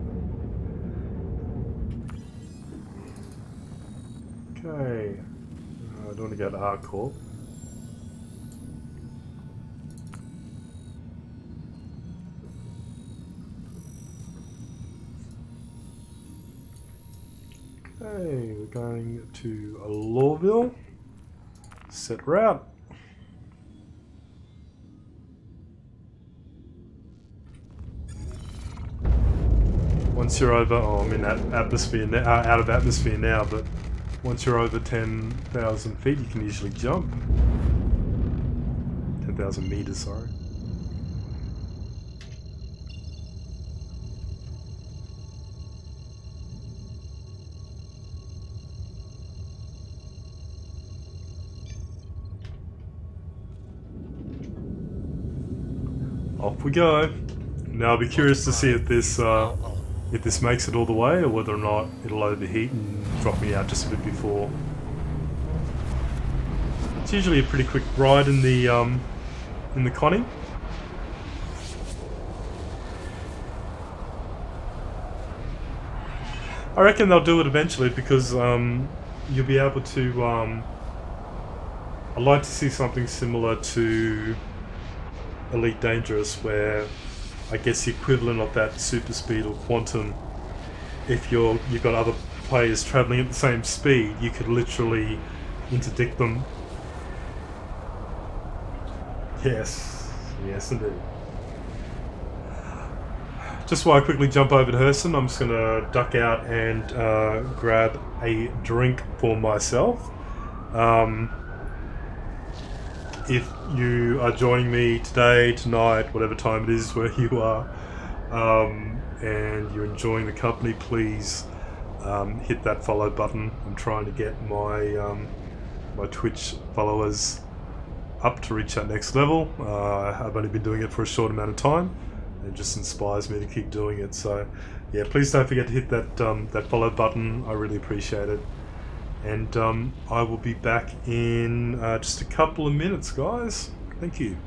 Okay, I don't want to go to R-Corp. Okay, we're going to Lawville. Set route. Once you're over, I'm in that atmosphere now, out of atmosphere now, but once you're over 10,000 feet, you can usually jump. 10,000 meters, sorry. Off we go. Now I'll be curious to see if this makes it all the way, or whether or not it'll overheat and drop me out just a bit before. It's usually a pretty quick ride in the conning. I reckon they'll do it eventually, because you'll be able to. I'd like to see something similar to Elite Dangerous, where I guess the equivalent of that super speed or quantum, if you've got other players travelling at the same speed, you could literally interdict them. Yes, yes indeed. Just while I quickly jump over to Herson, I'm just going to duck out and grab a drink for myself. If you are joining me today, tonight, whatever time it is where you are, and you're enjoying the company, please hit that follow button. I'm trying to get my my Twitch followers up to reach that next level. I've only been doing it for a short amount of time. It just inspires me to keep doing it. So yeah, please don't forget to hit that that follow button. I really appreciate it. And I will be back in just a couple of minutes, guys. Thank you.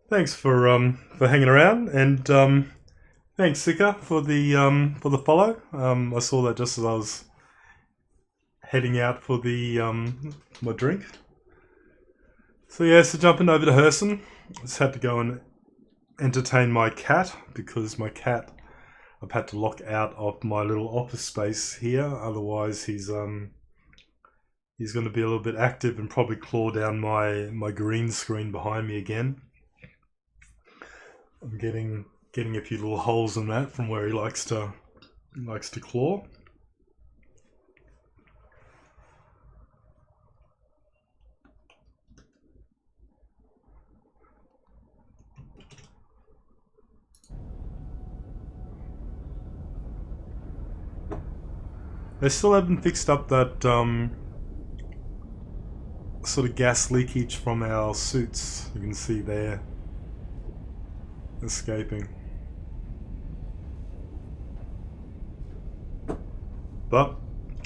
Thanks for hanging around, and thanks Sika for the follow. I saw that just as I was heading out for the my drink. So yeah, so jumping over to Herson, just had to go and entertain my cat because my cat I've had to lock out of my little office space here. Otherwise, he's going to be a little bit active and probably claw down my green screen behind me again. I'm getting a few little holes in that from where he likes to claw. They still haven't fixed up that sort of gas leakage from our suits. You can see there. Escaping, but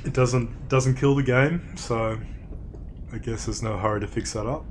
it doesn't kill the game, so I guess there's no hurry to fix that up.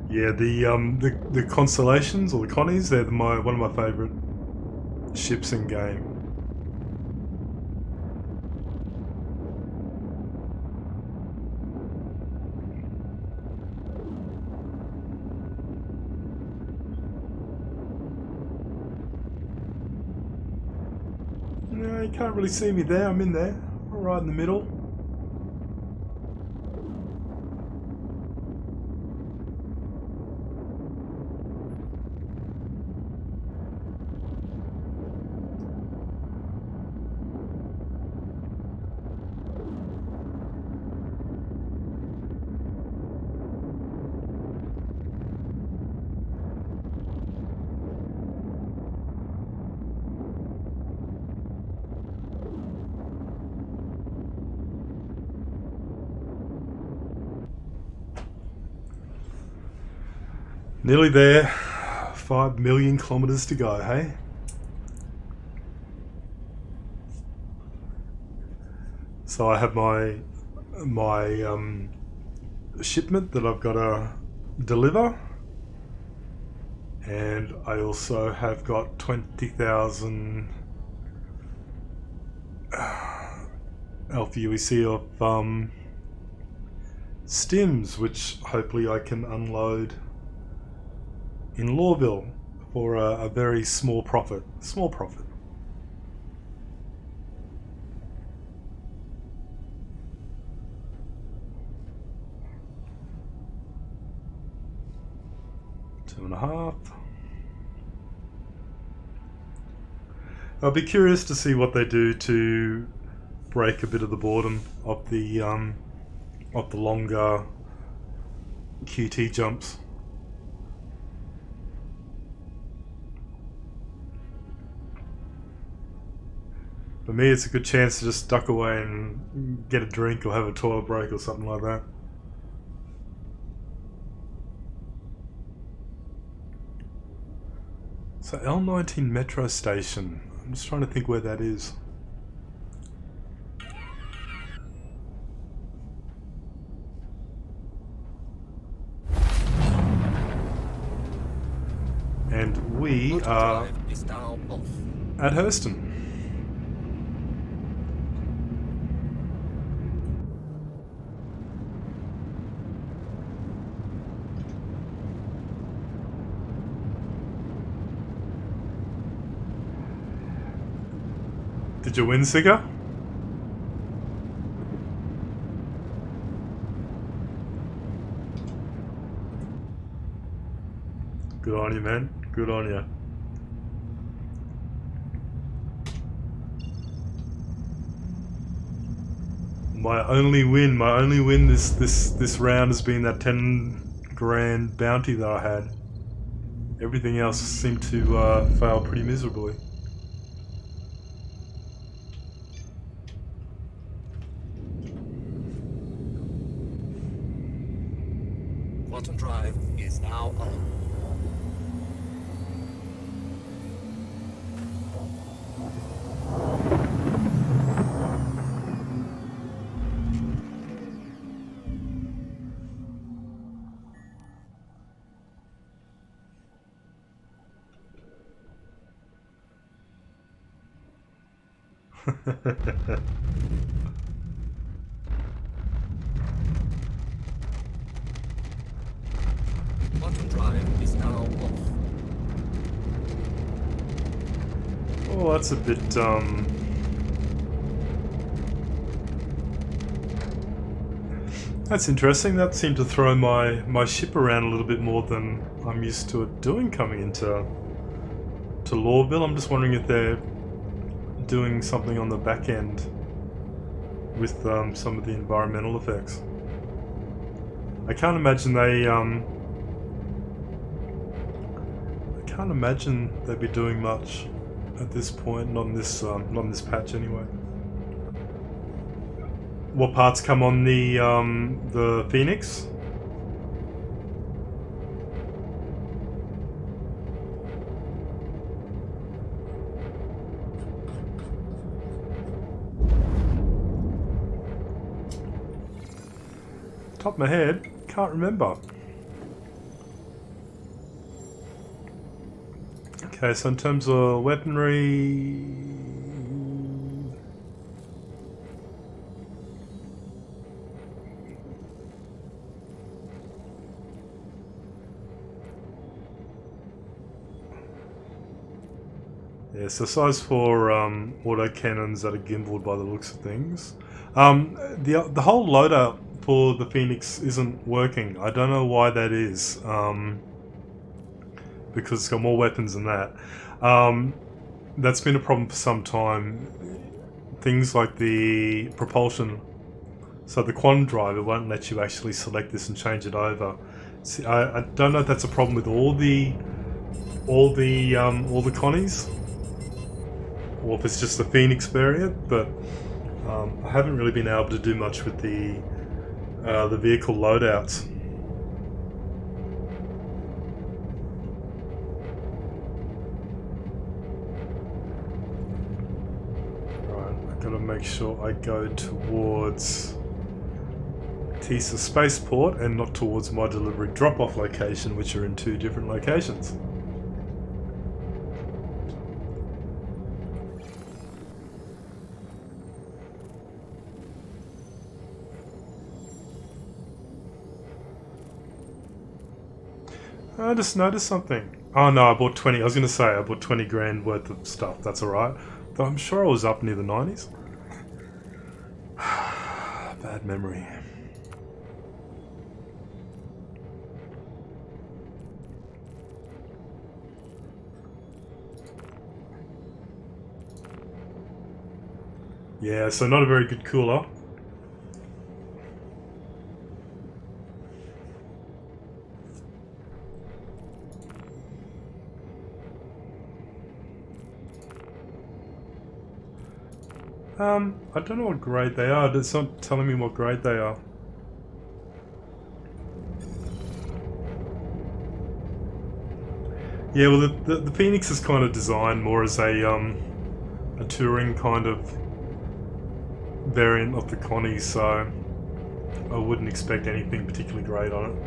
Yeah, the Constellations or the Connies, they're one of my favourite ships in game. No, you can't really see me there. I'm in there, right in the middle. Nearly there. 5 million kilometers to go, hey? So I have my shipment that I've got to deliver, and I also have got 20,000 Alpha UEC of stims, which hopefully I can unload in Lawville for a very small profit. Small profit. Two and a half. I'll be curious to see what they do to break a bit of the boredom of the longer QT jumps. For me, it's a good chance to just duck away and get a drink or have a toilet break or something like that. So L19 metro station. I'm just trying to think where that is. And we are at Hurston. Did you win, Sigga? Good on you, man. Good on you. My only win this round has been that 10 grand bounty that I had. Everything else seemed to fail pretty miserably. Quantum drive is now on. Quantum drive is now off. Oh, that's a bit that's interesting. That seemed to throw my ship around a little bit more than I'm used to it doing coming into Lawville. I'm just wondering if they're doing something on the back end with some of the environmental effects. I can't imagine they'd be doing much at this point. Not in this patch anyway. What parts come on the Phoenix? Top of my head, can't remember. Okay, so in terms of weaponry, Yeah, so size for auto cannons that are gimbaled by the looks of things. The whole loadout for the Phoenix isn't working. I don't know why that is. Because it's got more weapons than that. That's been a problem for some time. Things like the propulsion, so the quantum drive, it won't let you actually select this and change it over. See, I don't know if that's a problem with all the Connies, or if it's just the Phoenix variant. But I haven't really been able to do much with the vehicle loadouts. Gotta make sure I go towards Tisa Spaceport and not towards my delivery drop-off location, which are in two different locations. I just noticed something. Oh no, I bought 20. I was gonna say I bought 20 grand worth of stuff. That's alright. Though I'm sure I was up near the 90s. Bad memory. Yeah, so not a very good cooler. I don't know what grade they are. It's not telling me what grade they are. Yeah, well, the Phoenix is kind of designed more as a touring kind of variant of the Connie, so I wouldn't expect anything particularly great on it.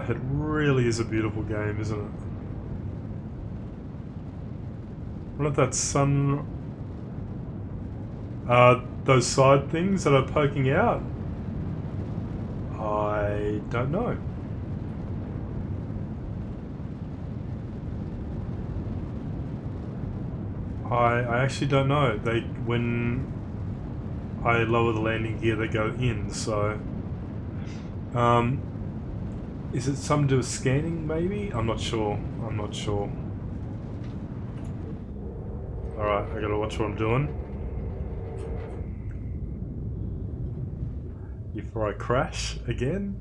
It really is a beautiful game, isn't it? What if that sun... those side things that are poking out? I don't know. I actually don't know. When I lower the landing gear, they go in, so... is it something to do with scanning, maybe? I'm not sure. I'm not sure. Alright, I gotta watch what I'm doing. Before I crash again.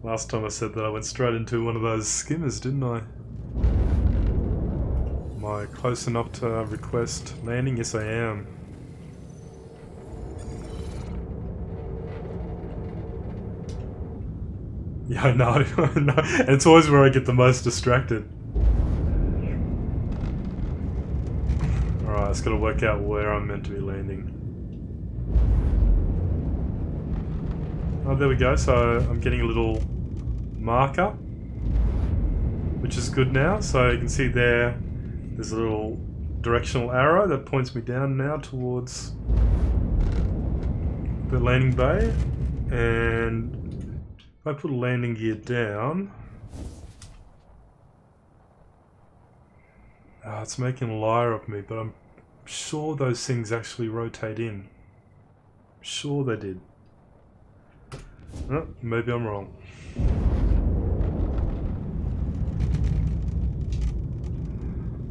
Last time I said that I went straight into one of those skimmers, didn't I? Am I close enough to request landing? Yes, I am. Yeah, I know. I know. And it's always where I get the most distracted. Alright, I just gotta work out where I'm meant to be landing. Oh, there we go. So I'm getting a little marker, which is good now. So you can see there's a little directional arrow that points me down now towards the landing bay. And if I put a landing gear down, it's making a liar of me, but I'm sure those things actually rotate in. I'm sure they did. Oh, maybe I'm wrong.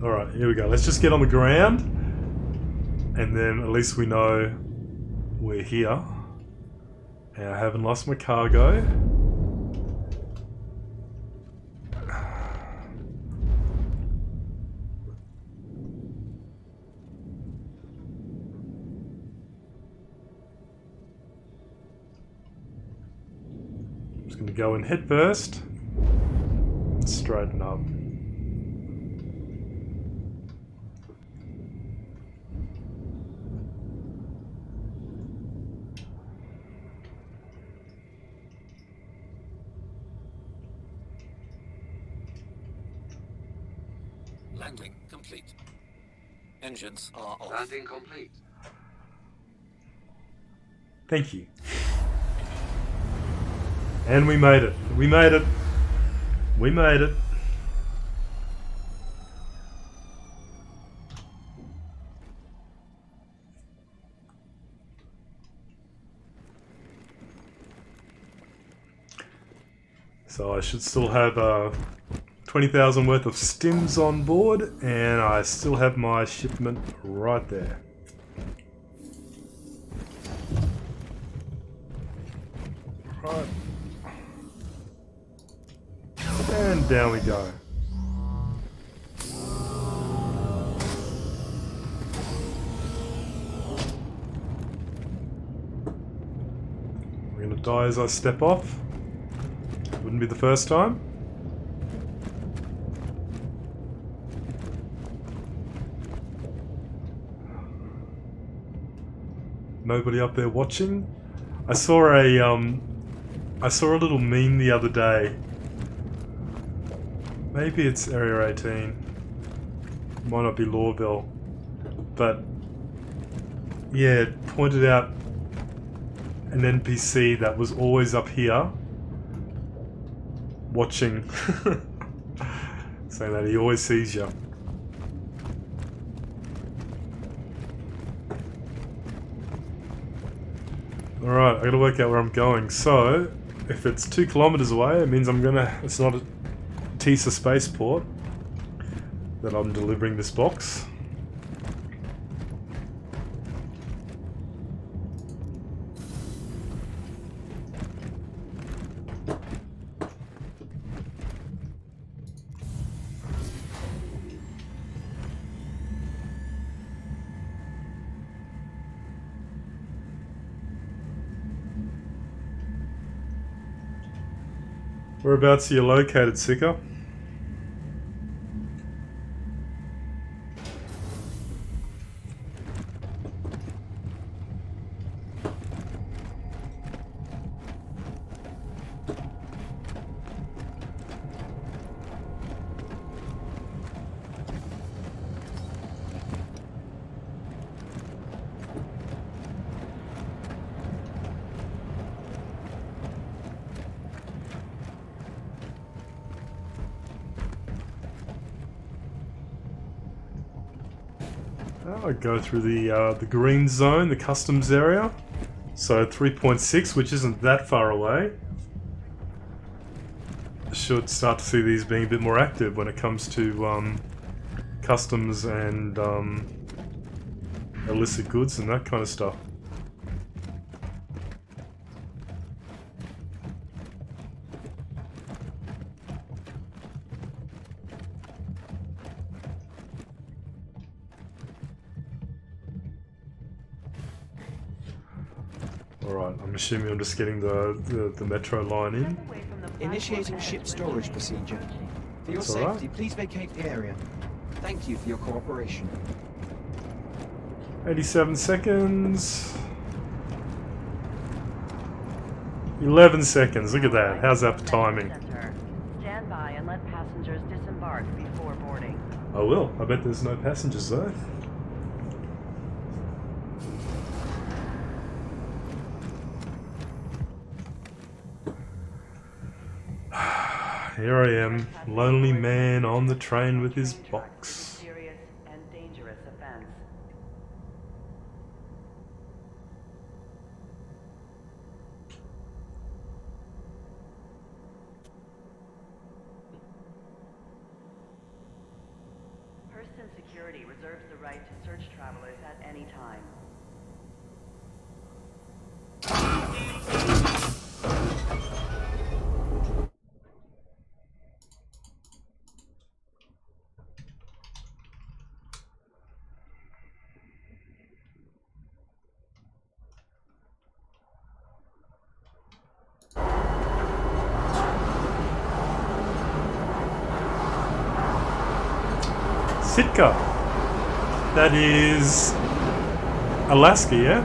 Alright, here we go. Let's just get on the ground, and then at least we know we're here. And I haven't lost my cargo. Just going to go in head first. Straighten up. Landing complete. Engines are off. Landing complete. Thank you. And we made it. We made it. We made it. So I should still have 20,000 worth of stims on board, and I still have my shipment right there. Right. And down we go. We're gonna die as I step off. Wouldn't be the first time. Nobody up there watching. I saw a little meme the other day. Maybe it's Area 18. Might not be Lawville. But yeah, it pointed out an NPC that was always up here watching, saying that he always sees you. Alright, I gotta work out where I'm going. So, if it's 2 kilometers away, it means it's not a Tisa spaceport that I'm delivering this box. Whereabouts are you located, Sika? I go through the green zone, the customs area. So 3.6, which isn't that far away. Should start to see these being a bit more active when it comes to customs and illicit goods and that kind of stuff. Alright, I'm assuming I'm just getting the metro line in. Initiating ship storage procedure. For your That's all right. safety, please vacate the area. Thank you for your cooperation. 87 seconds. 11 seconds, look at that. How's that for timing? Stand by and let passengers disembark before boarding. I will. I bet there's no passengers though. Here I am, lonely man on the train with his box. Serious and dangerous offense. Hurston Security reserves the right to search travelers at any time. Sitka. That is Alaska, yeah?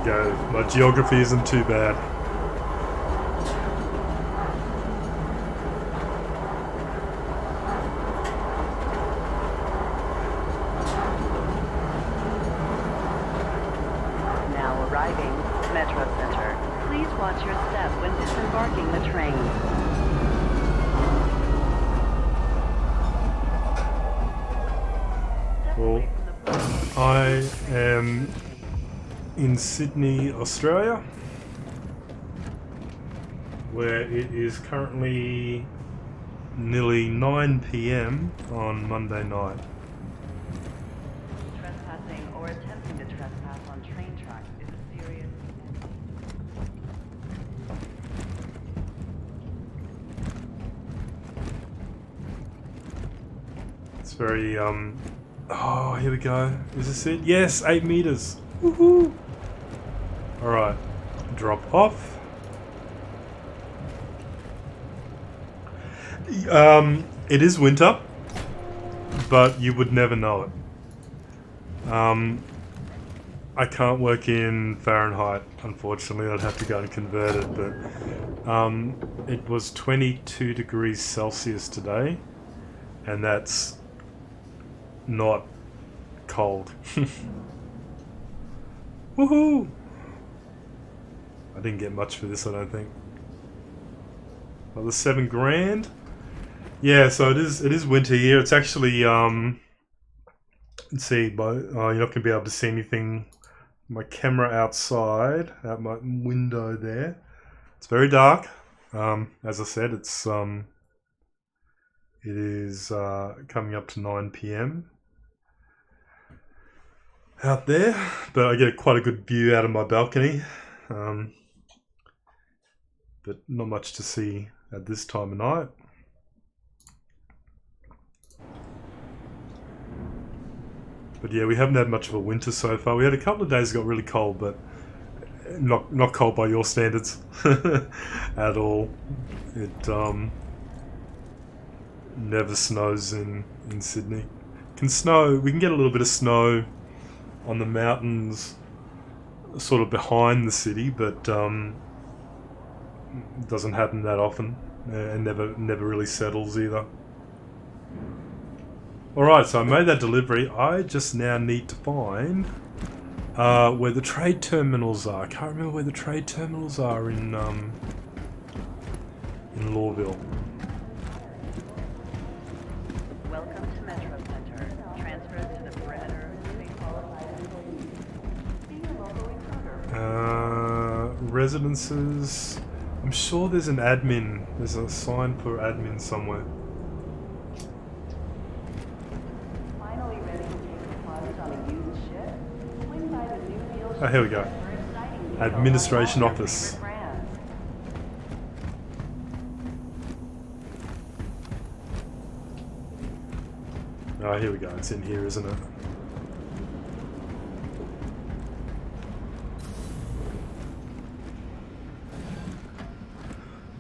Go. My geography isn't too bad. Now arriving, Metro Center. Please watch your step when disembarking the train. Well, I am in Sydney, Australia, where it is currently nearly 9 PM on Monday night. Trespassing or attempting to trespass on train tracks is a serious It's very, oh, here we go. Is this it? Yes, 8 meters. Woohoo! Alright, drop off. It is winter, but you would never know it. I can't work in Fahrenheit, unfortunately. I'd have to go and convert it, but it was 22 degrees Celsius today, and that's not cold. Woohoo! I didn't get much for this, I don't think. Well, the $7,000. Yeah, so it is winter here. It's actually let's see, but you're not gonna be able to see anything. My camera outside, out my window there. It's very dark. As I said, it is coming up to 9 PM out there, but I get quite a good view out of my balcony. But not much to see at this time of night. But yeah, we haven't had much of a winter so far. We had a couple of days that got really cold, but not cold by your standards at all. It never snows in Sydney. Can snow. We can get a little bit of snow on the mountains, sort of behind the city, but it doesn't happen that often, and never really settles either. Alright, so I made that delivery. I just now need to find where the trade terminals are. I can't remember where the trade terminals are in Lawville. Welcome to Metro Center. Transfers to the perimeter. Being a local recruiter. Residences. I'm sure there's an admin. There's a sign for admin somewhere. Finally ready to take deposits on a used ship? Swing by the new deal Oh, here we go. for exciting deals Administration on all your office. favorite brands. Oh, here we go. It's in here, isn't it?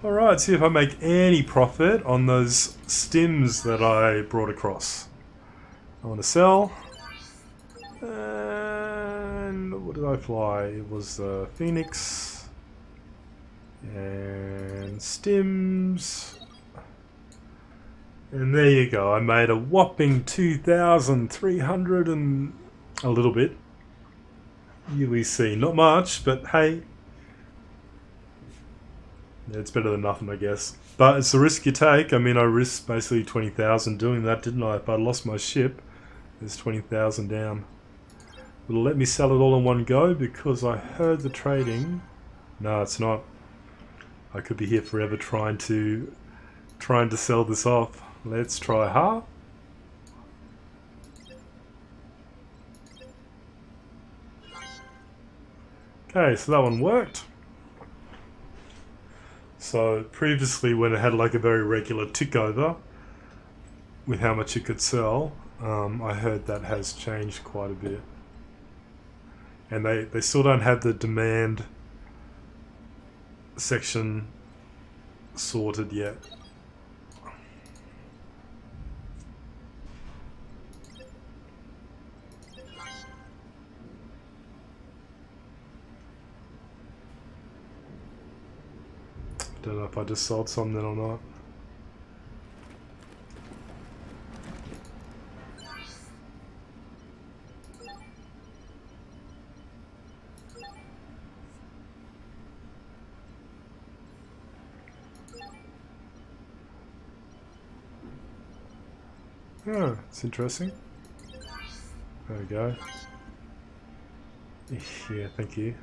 Alright, see if I make any profit on those stims that I brought across. I want to sell. And what did I fly? It was the Phoenix. And stims. And there you go. I made a whopping 2,300 and a little bit. UEC. Not much, but hey. It's better than nothing, I guess. But it's the risk you take. I mean, I risked basically 20,000 doing that, didn't I? If I lost my ship, there's 20,000 down. Will it let me sell it all in one go? Because I heard the trading. No, it's not. I could be here forever trying to sell this off. Let's try hard. Okay, so that one worked. So previously when it had like a very regular tick over with how much it could sell, I heard that has changed quite a bit. And they still don't have the demand section sorted yet. don't know if I just sold some then or not. Oh, it's interesting. There we go. Yeah, thank you.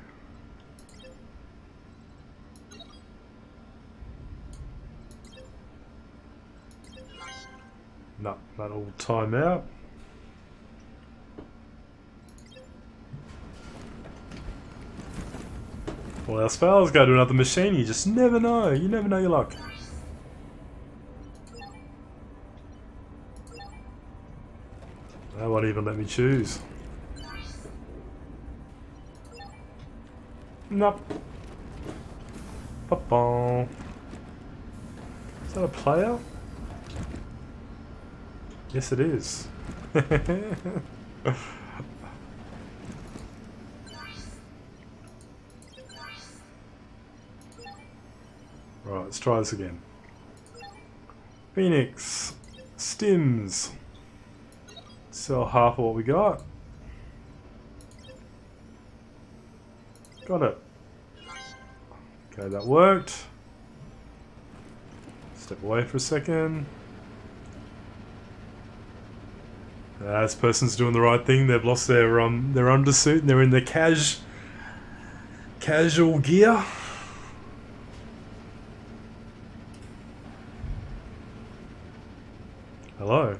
No, that'll time out. Well, our spells go to another machine, you just never know. You never know your luck. They won't even let me choose. Nope. Ba-bong. Is that a player? Yes, it is. Right, let's try this again. Phoenix. Stims. Sell half of what we got. Got it. Okay, that worked. Step away for a second. This person's doing the right thing. They've lost their undersuit and they're in their casual gear. Hello.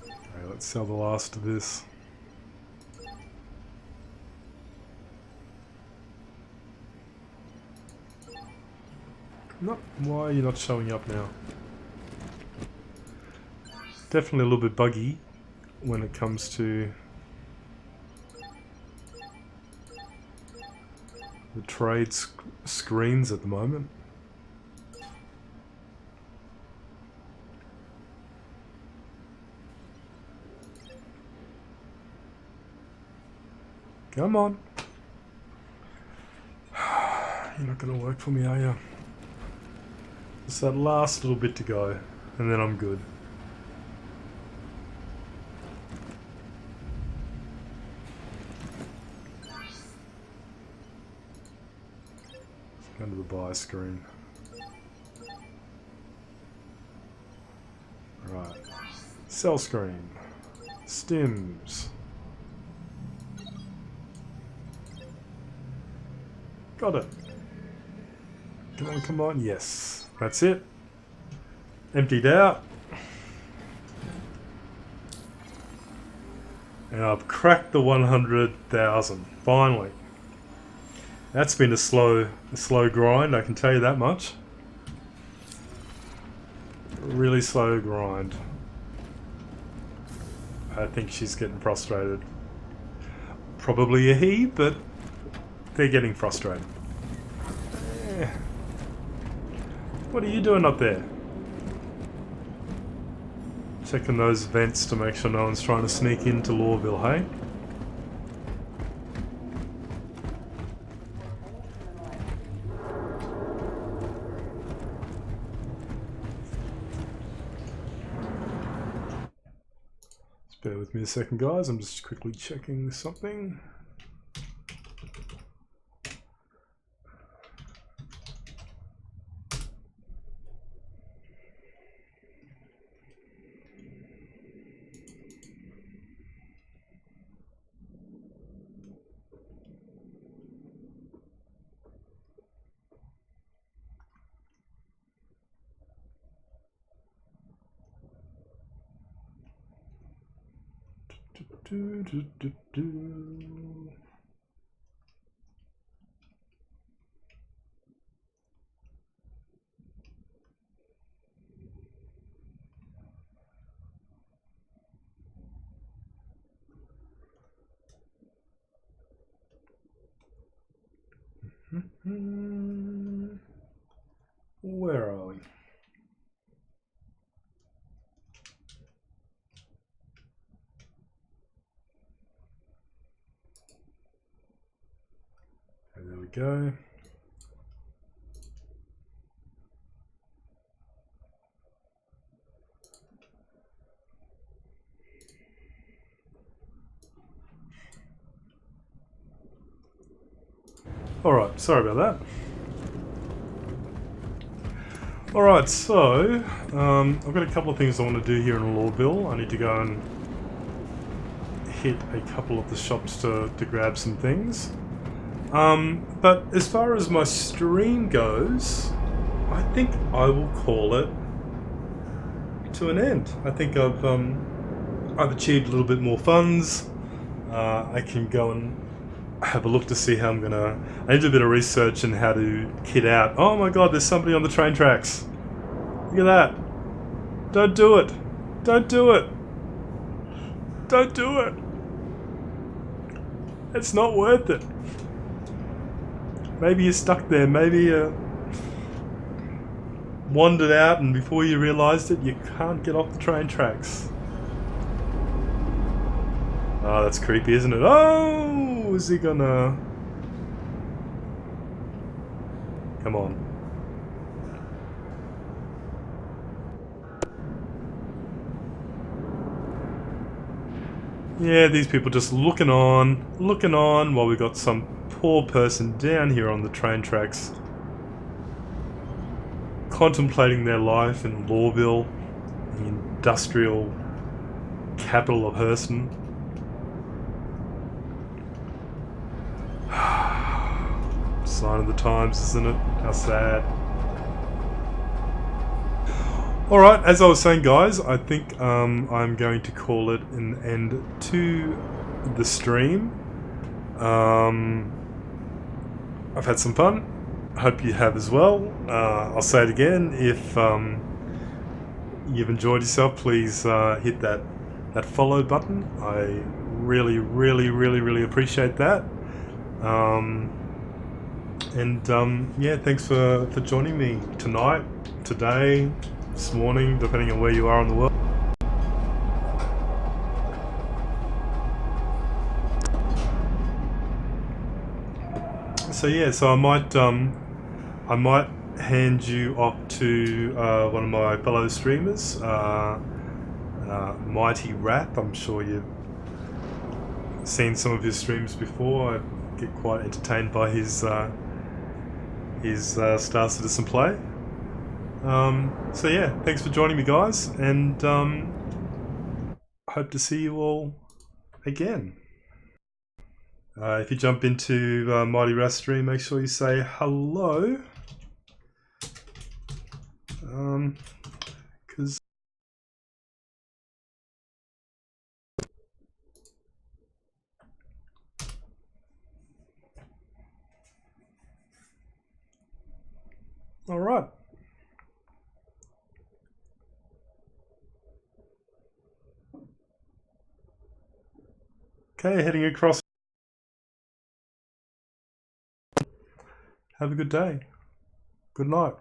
Okay, let's sell the last of this. No, why are you not showing up now? Definitely a little bit buggy when it comes to the trade screens at the moment. Come on. You're not going to work for me, are you? Just that last little bit to go, and then I'm good. Go to the buy screen. Right. Sell screen. Stims. Got it. Come on, come on. Yes. That's it. Emptied out. And I've cracked the 100,000. Finally. That's been a slow grind, I can tell you that much. Really slow grind. I think she's getting frustrated. Probably a he, but they're getting frustrated. What are you doing up there? Checking those vents to make sure no one's trying to sneak into Lawville, hey? Just bear with me a second, guys. I'm just quickly checking something. Where are we? go. Alright, sorry about that. Alright, so I've got a couple of things I want to do here in Lawville. I need to go and hit a couple of the shops to grab some things. But as far as my stream goes, I think I will call it to an end. I think I've achieved a little bit more funds. I can go and have a look to see how I'm gonna... I need to do a bit of research on how to kit out. Oh my god, there's somebody on the train tracks. Look at that. Don't do it. Don't do it. Don't do it. It's not worth it. Maybe you're stuck there. Maybe you wandered out and before you realised it, you can't get off the train tracks. Oh, that's creepy, isn't it? Oh, is he gonna... Come on. Yeah, these people just looking on while we got some poor person down here on the train tracks, contemplating their life in Lawville, the industrial capital of Hurston. Sign of the times, isn't it? How sad. Alright, as I was saying guys, I think I'm going to call it an end to the stream. I've had some fun. I hope you have as well. I'll say it again, if you've enjoyed yourself, please hit that follow button. I really appreciate that. Yeah, thanks for joining me tonight, today, this morning, depending on where you are in the world. So yeah, so I might hand you off to one of my fellow streamers, Mighty Rap. I'm sure you've seen some of his streams before. I get quite entertained by his Star Citizen play. So yeah, thanks for joining me guys, and hope to see you all again. If you jump into Mighty Rap's stream, make sure you say hello. Because all right. Okay, heading across. Have a good day. Good night.